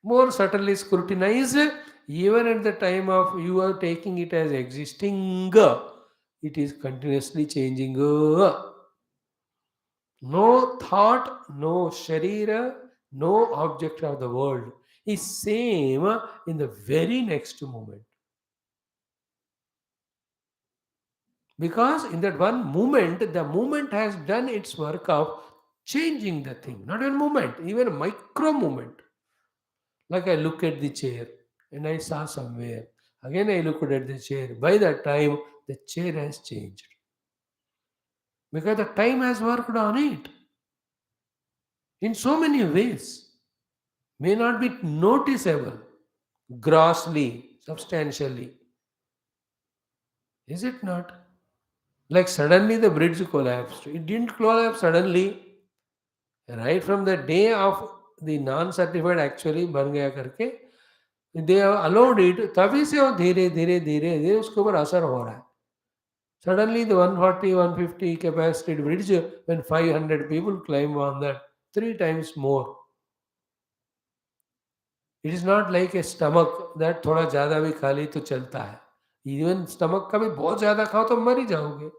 More subtly scrutinized, even at the time of you are taking it as existing, it is continuously changing. No thought, no sharira, no object of the world is same in the very next moment. Because in that one moment, the moment has done its work of changing the thing. Not a moment, even a micro moment. Like I look at the chair and I saw somewhere. Again I looked at the chair. By that time, the chair has changed. Because the time has worked on it in so many ways. May not be noticeable, grossly, substantially. Is it not? Like suddenly the bridge collapsed. It didn't collapse suddenly. Right from the day of the non-certified actually बन गया करके they have allowed it तभी से वो धीरे धीरे धीरे धीरे उसके ऊपर असर हो रहा है. Suddenly the 140 150 capacity bridge when 500 people climb on that 3 times more. It is not like a stomach that थोड़ा ज़्यादा भी खा ली तो चलता है. Even stomach का भी बहुत ज़्यादा खाओ तो मर ही जाओगे.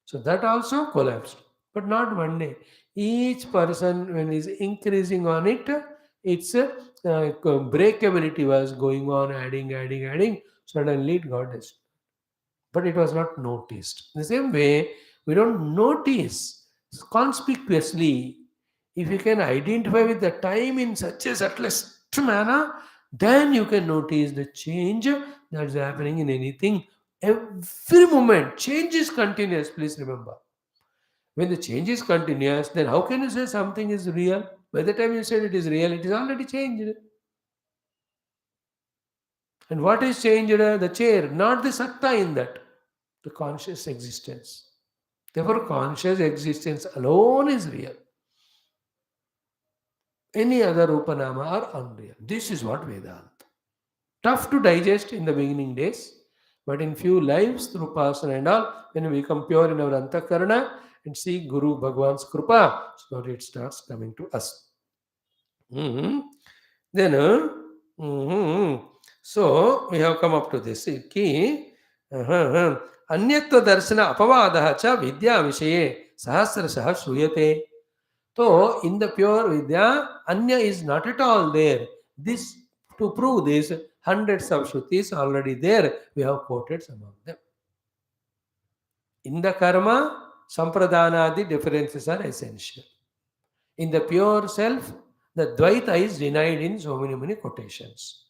So that also collapsed, but not one day. Each person, when is increasing on it, its breakability was going on, adding, adding, adding. Suddenly it got destroyed. But it was not noticed. The same way, we don't notice conspicuously. If you can identify with the time in such a subtlest manner, then you can notice the change that's happening in anything. Every moment, change is continuous, please remember. When the change is continuous, then how can you say something is real? By the time you said it is real, it is already changed. And what is changed? The chair, not the satta in that, the conscious existence. Therefore, conscious existence alone is real. Any other Upanama are unreal. This is what Vedanta. Tough to digest in the beginning days, but in few lives through Upasana and all, when we become pure in our Antakarana and see Guru Bhagwan's Krupa, slowly it starts coming to us. Mhm. Then, mhm. So we have come up to this key. अन्यत्व दर्शन अपवादः च विद्या विषये सहस्रशः श्रूयते. So in the pure Vidya, Anya is not at all there. This to prove this, hundreds of Shrutis already there. We have quoted some of them. In the karma, Sampradana, the differences are essential. In the pure self, the Dvaita is denied in so many quotations.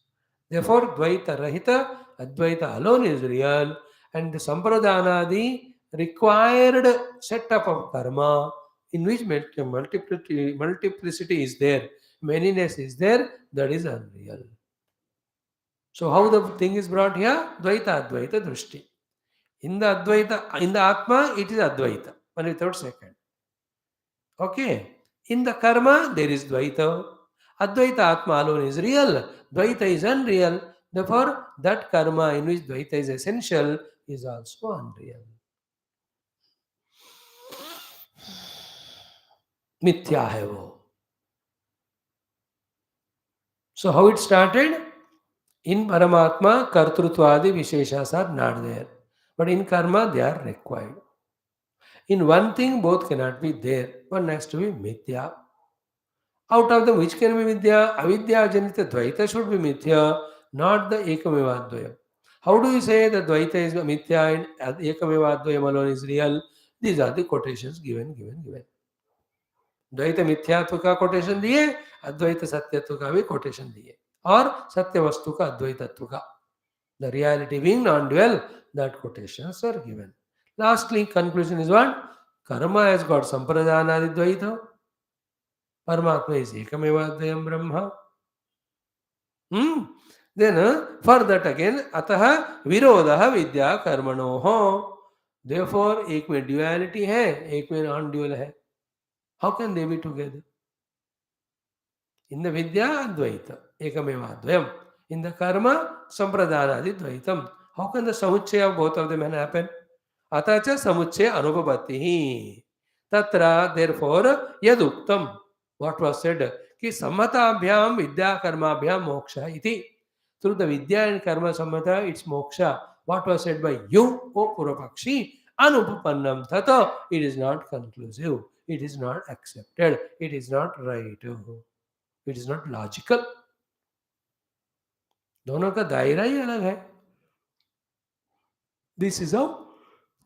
Therefore, Dvaita Rahita, Advaita alone is real, and the Sampradana, the required setup of karma, in which multiplicity is there, manyness is there, that is unreal. So, how the thing is brought here? Dvaita Advaita Drushti. In the Advaita, in the Atma, it is Advaita, one without second. Okay. In the karma, there is Dvaita. Advaita Atma alone is real. Dvaita is unreal. Therefore, that karma in which Dvaita is essential is also unreal. Mithya hai wo. So, how it started? In Paramatma, Kartrutvadi Visheshas are not there. But in karma, they are required. In one thing, both cannot be there. One has to be Mithya. Out of them, which can be Vidya? Avidya Janita Dvaita should be Mithya, not the Ekamevadvayam. How do you say that Dvaita is Mithya and Ekamevadvayam alone is real? These are the quotations given. द्वैत मिथ्यात्व का quotation दिए, अद्वैत सत्यत्व का भी quotation दिए, और सत्य वस्तु का अद्वैतत्व का. The reality being non-dual, that quotations are given. Lastly, conclusion is what? Karma has got sampradhanadi dvaita. Paramatma is ekameva advayam brahma. Hmm? Then for that again, ataha virodha vidya karmanoho. Therefore, एक में duality है, एक में non-dual है. How can they be together? In the vidya, advaita, ekameva advayam. In the karma, sampradhanadi dvaitam. How can the samuchchaya of both of them happen? Atacha samuchchaya anubhavati. Tatra, therefore, yaduktam. What was said? Ki sammatabhyam vidya karmabhyam moksha iti. Through the vidya and karma sammata, it's moksha. What was said by you, O Purapakshi? Anupapannam tata. It is not conclusive. It is not accepted. It is not right. It is not logical. दोनों का दायरा ही अलग है. This is how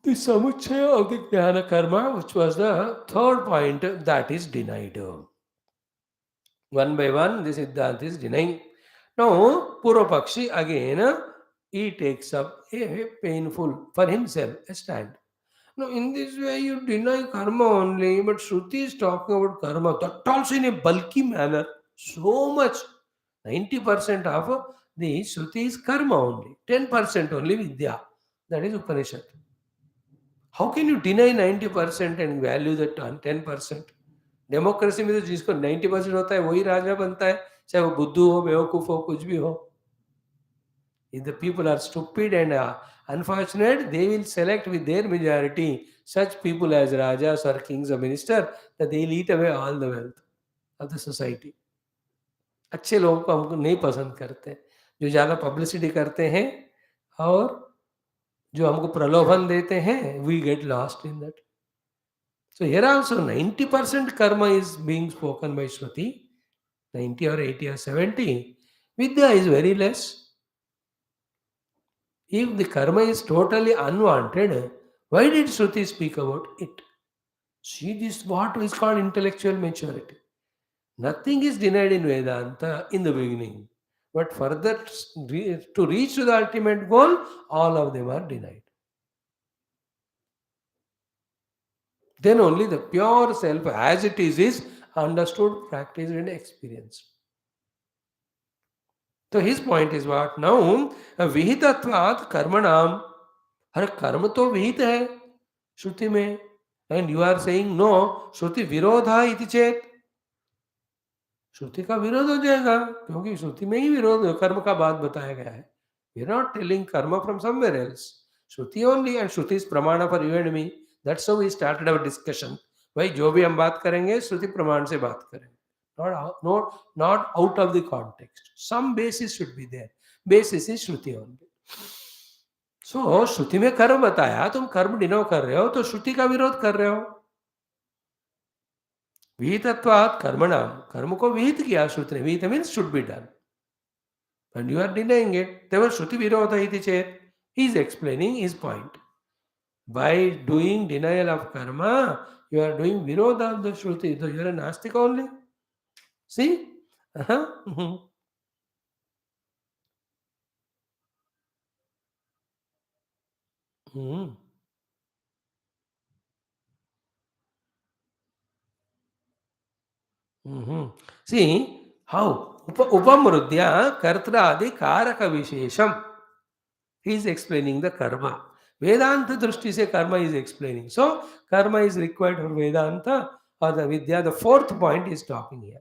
the samuchchaya of the jnana karma, which was the third point, that is denied. One by one, this Siddhanta is denying. Now, Purvapakshi again, he takes up a painful for himself a stand. Now, in this way, you deny karma only, but Shruti is talking about karma, that also in a bulky manner. So much. 90% of the Shruti is karma only. 10% only Vidya. That is Upanishad. How can you deny 90% and value that 10%? Democracy में तो जिसको 90% होता है वही राजा बनता है, चाहे वो बुद्धू हो, बेवकूफ हो, कुछ भी हो. If the people are stupid and unfortunate, they will select with their majority such people as rajas or kings or minister that they will eat away all the wealth of the society. अच्छे लोगों को हमको नहीं पसंद करते, जो ज़्यादा publicity करते हैं और जो हमको प्रलोभन देते हैं, we get lost in that. So here also 90% karma is being spoken by Shruti, 90 or 80 or 70. Vidya is very less. If the karma is totally unwanted, why did Shruti speak about it? See, this what is called intellectual maturity. Nothing is denied in Vedanta in the beginning. But further, to reach to the ultimate goal, all of them are denied. Then only the pure self as it is understood, practiced, and experienced. So his point is what? Now, vihitatvat karmanam. हर कर्म तो विहित है श्रुति में. And you are saying no, Shruti विरोधा इति चेत. श्रुति का विरोध हो जाएगा क्योंकि श्रुति में ही विरोध कर्म का बात बताया गया है. We are not telling karma from somewhere else. Shruti only, and Shruti is pramana for you and me. That's how we started our discussion. भाई जो भी हम बात करेंगे श्रुति प्रमाण से बात करें, not out of the context. Some basis should be there. Basis is Shruti only. सो श्रुति में कर्म बताया, तुम कर्म डिनो कर रहे हो तो श्रुति का विरोध कर रहे हो. विहितत्वात् कर्मणाम, कर्म को विहित किया श्रुति ने. Vihit means should be done and you are denying it. देवर श्रुति विरोध इति चेत. He is explaining his point. By doing denial of karma you are doing virodha of the shruti, so you are a nastic only. See? See how upamrudya kartradi karaka vishesham. He is explaining the karma. Vedanta drishti se karma is explaining. So karma is required for Vedanta or the Vidya. The fourth point is talking here.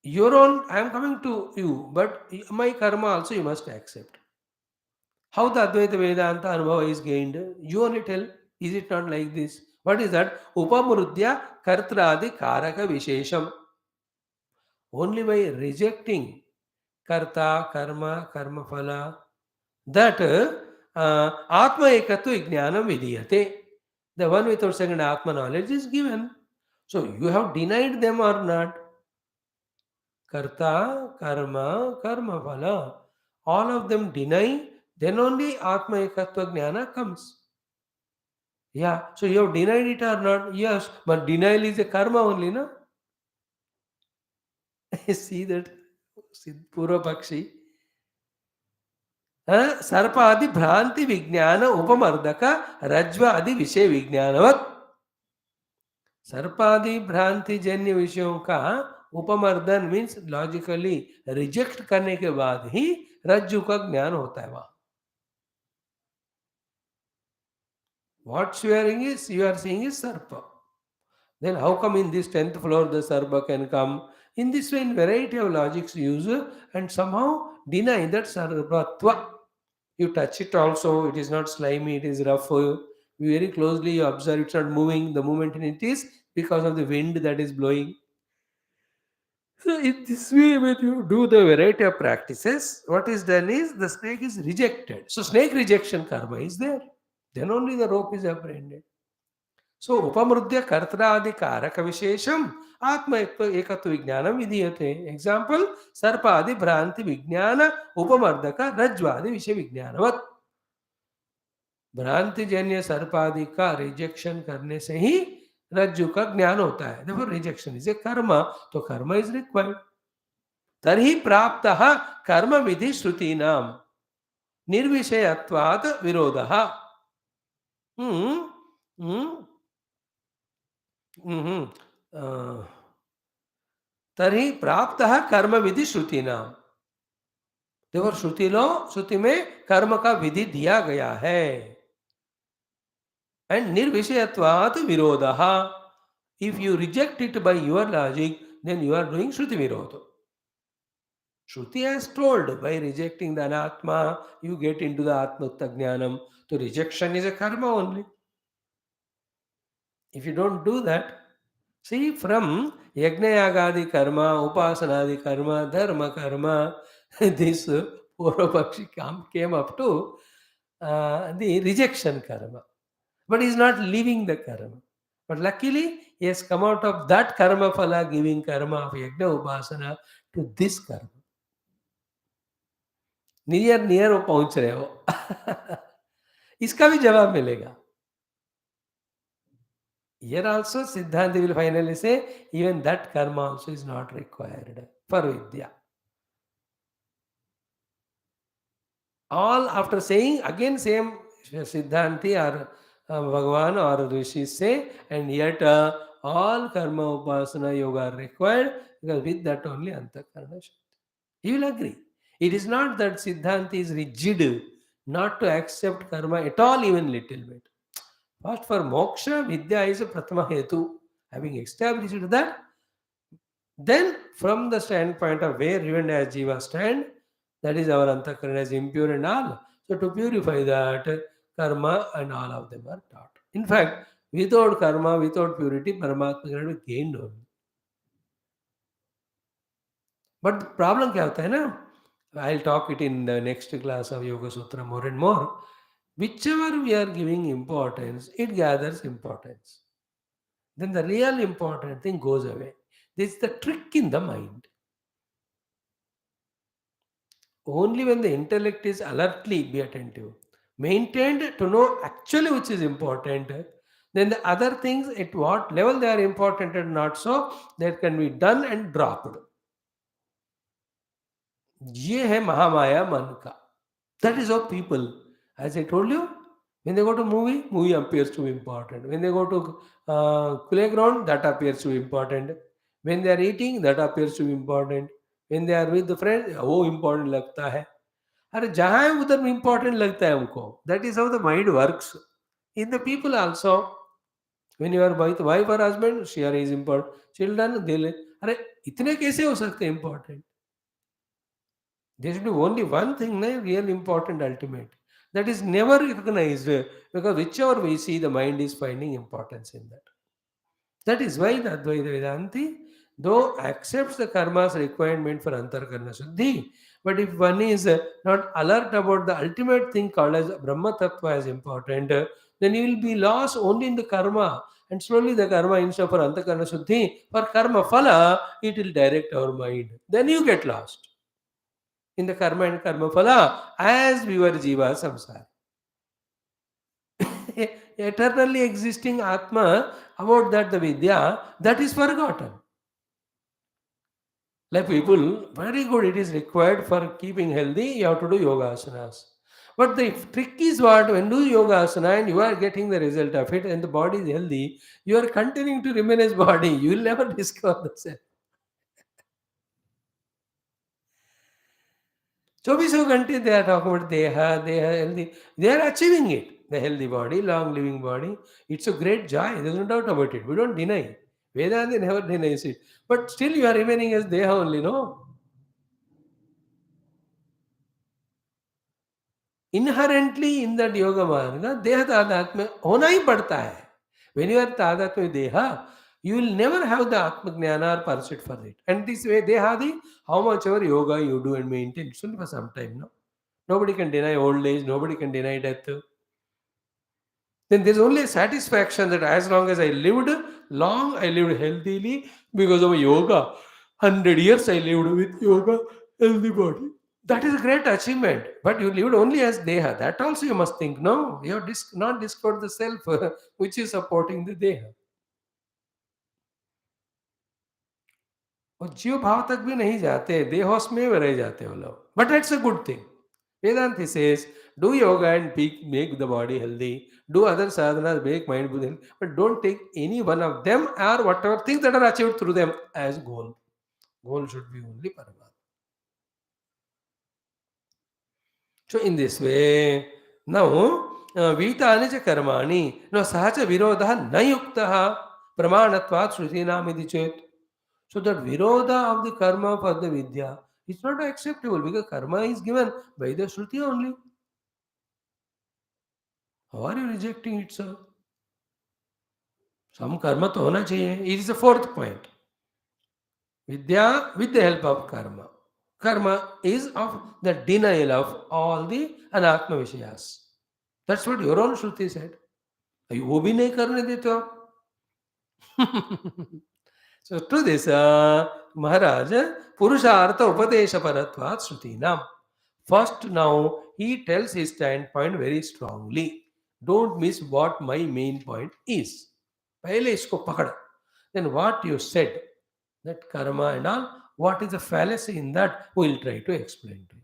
Your own, I am coming to you, but my karma also you must accept. How the Advaita Vedanta Anubhava is gained? You only tell. Is it not like this? What is that? Upamrudya kartradi karaka vishesham. Only by rejecting karta, karma, karma phala, that atma ekatva jnanam vidiyate. The one without second atma knowledge is given. So you have denied them or not? Karta, karma, karma phala, all of them deny, then only atma ekatva jnana comes. Yeah, so you have denied it or not? Yes, but denial is a karma only, no? See that Purvapakshi. सर्पादि भ्रांति विज्ञान उपमर्दक रज्वादि विषय विज्ञानवत. सर्पादि भ्रांति जन्य विषयों का उपमर्दन means logically reject करने के बाद ही रज्जु का ज्ञान होता है. वहां what you are seeing is sarpa. Then how come in this 10th floor the sarpa can come? In this way, in variety of logics use and somehow deny that sarvatva. You touch it also, it is not slimy, it is rough. Very closely you observe it's not moving. The movement in it is because of the wind that is blowing. So in this way, when you do the variety of practices, what is done is the snake is rejected. So snake rejection karma is there. Then only the rope is apprehended. So upamrudya kartradi karaka vishesham atma ekatva vijnanam vidiyate. Example, sarpadi bhranti vijnana upamardaka rajvadi vishay vijnanavat. भ्रांति जन्य सर्पादि का rejection करने से ही रज्जु का ज्ञान होता है. देखो रिजेक्शन इज ए कर्म, तो कर्म इज रिक्वायर्ड. तर्हि प्राप्तः कर्म विधि श्रुति नाम निर्विषयत्वात् विरोधः. तर्हि प्राप्तः कर्म विधि श्रुति नाम. देखो श्रुति में कर्म का विधि दिया गया है. And nirvishayatvat virodha. If you reject it by your logic, then you are doing Shruti Virodha. Shruti has told by rejecting the Anatma, you get into the Atmatta Jnanam. So rejection is a karma only. If you don't do that, see from Yagnayagadi karma, Upasanadi karma, Dharma karma, this Purvapakshi came up to the rejection karma. But he is not leaving the karma. But luckily, he has come out of that karma phala, giving karma of yajna upasana to this karma. Near वो पहुंच रहे हो. इसका भी जवाब मिलेगा. Here also Siddhanta will finally say even that karma also is not required for vidya. All after saying again same Siddhanti or Bhagavan or Rishi say, and yet all karma upasana yoga are required because with that only antakarana shakti. You will agree. It is not that Siddhanti is rigid not to accept karma at all, even little bit. First for moksha, vidya is a pratama hetu. Having established that, then from the standpoint of where even as jiva stand, that is our antakarana is impure and all. So to purify that, karma and all of them are taught. In fact, without karma, without purity, Paramatma cannot be gained only. But the problem क्या होता है ना? I'll talk it in the next class of Yoga Sutra more and more. Whichever we are giving importance, it gathers importance. Then the real important thing goes away. This is the trick in the mind. Only when the intellect is alertly be attentive, maintained to know actually which is important, then the other things at what level they are important and not so, that can be done and dropped. ये है महामाया मन का. That is how people, as I told you, when they go to movie appears to be important. When they go to playground, that appears to be important. When they are eating, that appears to be important. When they are with the friends, वो important लगता है. अरे जहाँ है उधर important लगता है हमको. That is how the mind works. In the people also, when you are with wife or husband, share is important. Children, दिल, अरे इतने कैसे हो सकते important? There should be only one thing, real important, ultimate. That is never recognized because whichever we see, the mind is finding importance in that. That is why the Advaita Vedanti, though accepts the karma's requirement for antarkarana shuddhi, but if one is not alert about the ultimate thing called as Brahma Tattva as important, then you will be lost only in the karma. And slowly the karma, instead for antarkarana shuddhi, for karma phala, it will direct our mind. Then you get lost in the karma and karma phala as we were jiva samsara. Eternally existing atma, about that the vidya, that is forgotten. Like people, very good, it is required for keeping healthy, you have to do yoga asanas. But the trick is what? When you do yoga asana and you are getting the result of it and the body is healthy, you are continuing to remain as body. You will never discover the self. 24 घंटे they are talking about deha healthy. They are achieving it. The healthy body, long living body. It's a great joy. There's no doubt about it. We don't deny. Vedanta never denies it. But still you are remaining as deha only, no? Inherently in that yoga marga, deha tadatma hona hi padta hai. When you are tadatma deha, you will never have the atma jnana or pursuit for it. And this way, dehadi, how much ever yoga you do and maintain, it's only for some time, no? Nobody can deny old age, nobody can deny death. Then there's only a satisfaction that as long as I lived long, I lived healthily because of yoga. 100 years I lived with yoga, healthy body. That is a great achievement. But you lived only as Deha. That also you must think, no, you have not discovered the self which is supporting the Deha. और जीव भाव तक भी नहीं जाते, देहोस में रह जाते वो लोग. But that's a good thing. Vedanta says, do yoga and make the body healthy. Do other sadhanas, make mind healthy. But don't take any one of them or whatever things that are achieved through them as goal. Goal should be only Paramatma. So in this way, now Vitani cha karmani, no sahaja virodha na yuktaha pramanatvat shrutinam idhi chet. So that virodha of the karma for the vidya is not acceptable because karma is given by the Shruti only. How are you rejecting it, sir? Some karma to hona chahiye. It is the fourth point. Vidya with the help of karma. Karma is of the denial of all the anatma vishayas. That's what your own Shruti said. वो भी नहीं करने देते हो आप. So to this, Maharaj, Purushartha Upadesha Paratvat Shrutinam. First, now he tells his standpoint very strongly. Don't miss what my main point is. पहले इसको पकड़. Then what you said, that karma and all, what is the fallacy in that, we will try to explain to you.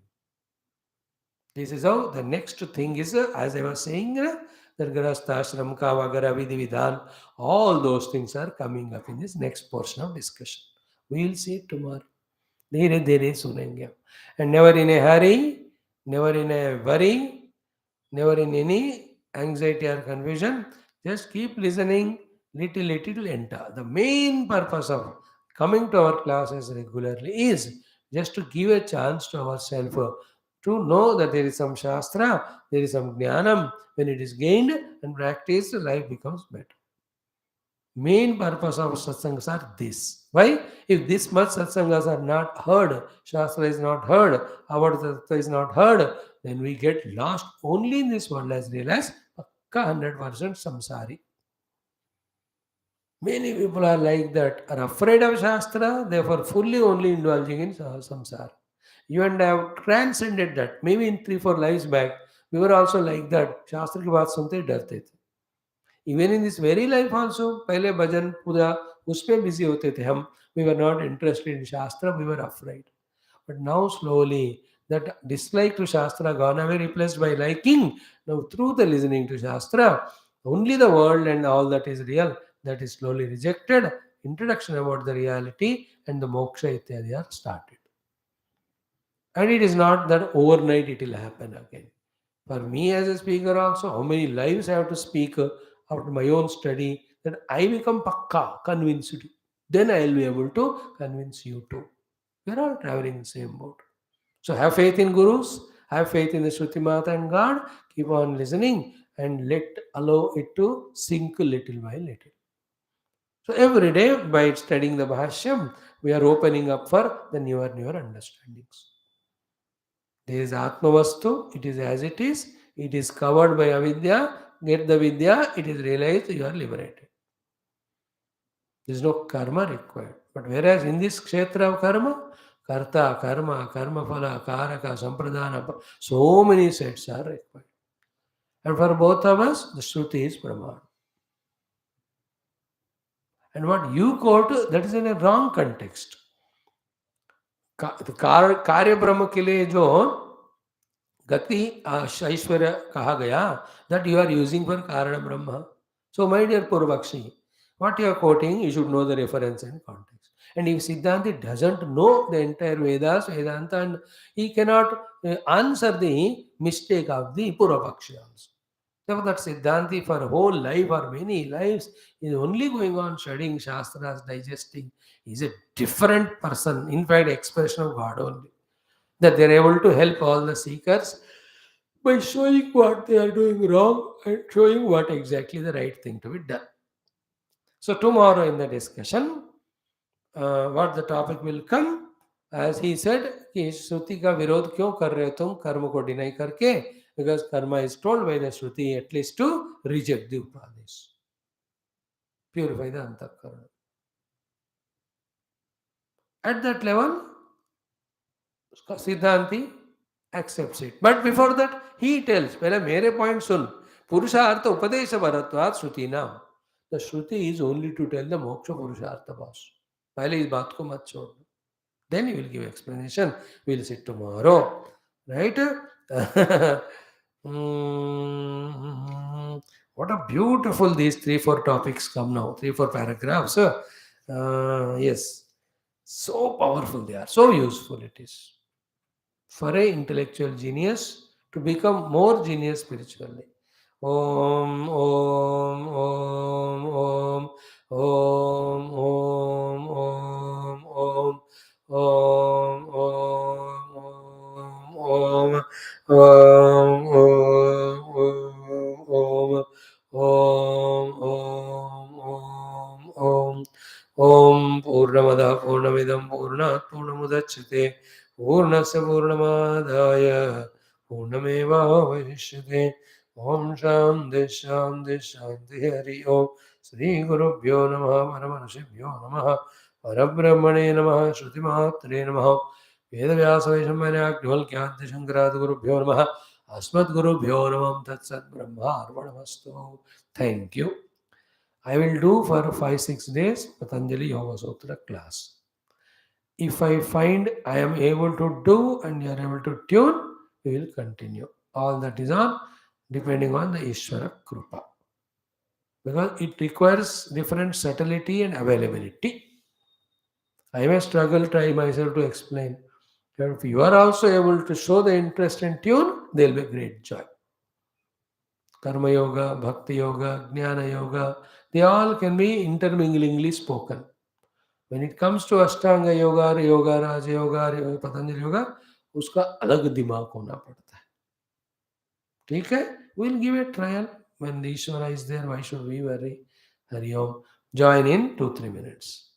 This is how the next thing is, as I was saying, that Grahastha, Ashram, Kavagara, Vidhi, Vidhan, all those things are coming up in this next portion of discussion. We will see it tomorrow. धीरे धीरे सुनेंगे. And never in a hurry, never in a worry, never in any anxiety or confusion. Just keep listening, little to enter. The main purpose of coming to our classes regularly is just to give a chance to ourselves to know that there is some Shastra, there is some Jnanam. When it is gained and practiced, life becomes better. Main purpose of satsangas are this. Why? If this much satsangas are not heard, Shastra is not heard, our tattva is not heard, then we get lost only in this world as realized, pakka 100% samsari. Many people are like that, are afraid of Shastra, therefore fully only indulging in samsara. You and I have transcended that. Maybe in 3-4 lives back, we were also like that. Shastra ki baat sunte डरते थे. Even in this very life also, पहले भजन पूजा उसमें busy होते थे हम. We were not interested in Shastra, we were afraid. But now slowly that dislike to Shastra gone away, replaced by liking. Now through the listening to Shastra, only the world and all that is real, that is slowly rejected. Introduction about the reality and the moksha ityadi are started. And it is not that overnight it will happen again. For me as a speaker also, how many lives I have to speak after my own study, that I become pakka, convinced. Then I will be able to convince you too. We are all traveling in the same boat. So have faith in gurus, have faith in the Shruti Mata and God, keep on listening and allow it to sink little by little. So every day by studying the Bhashyam, we are opening up for the newer understandings. There is Atma Vastu, it is as it is covered by Avidya, get the Vidya, it is realized you are liberated. There is no karma required. But whereas in this kshetra of karma, karta, karma, karma phala, karaka, sampradana, so many sets are required. And for both of us, the Shruti is Praman. And what you quote, that is in a wrong context. कार्य ब्रह्म के लिए जो गति ऐश्वर्य कहा गया, that you are using for Karana Brahma. So, my dear Purvakshi, what you are quoting, you should know the reference and context. And if Siddhanti doesn't know the entire Vedas, Vedanta, and he cannot answer the mistake of the Purvakshi also. So that Siddhanti for a whole life or many lives is only going on studying Shastras, digesting. He is a different person, in fact, expression of God only. That they are able to help all the seekers by showing what they are doing wrong and showing what exactly the right thing to be done. So tomorrow in the discussion, what the topic will come, as he said कि श्रुति का विरोध क्यों कर रहे हो तुम कर्म को डिनाई करके, because karma is told by the Shruti at least to reject the upadis, purify the antakarana. At that level, Siddhanti accepts it. But before that, he tells, पहले मेरे point सुन, पुरुषार्थ उपदेश भरत्वात् श्रुति नाम. The Shruti is only to tell the moksha purushartha boss. पहले इस बात को मत छोड़. Then he will give explanation. We will sit tomorrow. Right? What a beautiful these 3-4 topics come now. 3-4 paragraphs. Yes. So powerful they are. So useful it is. For a intellectual genius to become more genius spiritually. Om, Om, Om, Om, Om, Om, Om, Om. Om, Om, Om, Om, Om, Om, Om, Om, Om Purnamada Purnamidam Purnat Purnamudachyate Purnasya Purnamadaya Purnameva Vaishyate Om Shanti Shanti Shanti Hari Om Sri Guru Bhyo Namaha Paramanashibhyo Namaha Parabrahmane Namaha Shruti Matre Namaha Vedavyasa Vaishamanyagnivalkyanti Shankaradi Gurubhyo Namaha Asmat Gurubhyo Namah Tat Sat Brahma Arpanamastu. Thank you. I will do for 5-6 days Patanjali Yoga Sutra class. If I find I am able to do and you are able to tune, we will continue. All that is on depending on the Ishvara Krupa. Because it requires different subtlety and availability. I may struggle, try myself to explain. If you are also able to show the interest and tune, there will be great joy. Karma Yoga, Bhakti Yoga, Jnana Yoga, they all can be interminglingly spoken. When it comes to Ashtanga Yoga, Yoga, Raja Yoga, Patanjali Yoga, उसका अलग दिमाग होना पड़ता है. ठीक है? We'll give a trial. When the Ishvara is there, why should we worry? Hari Om. Join in 2-3 minutes.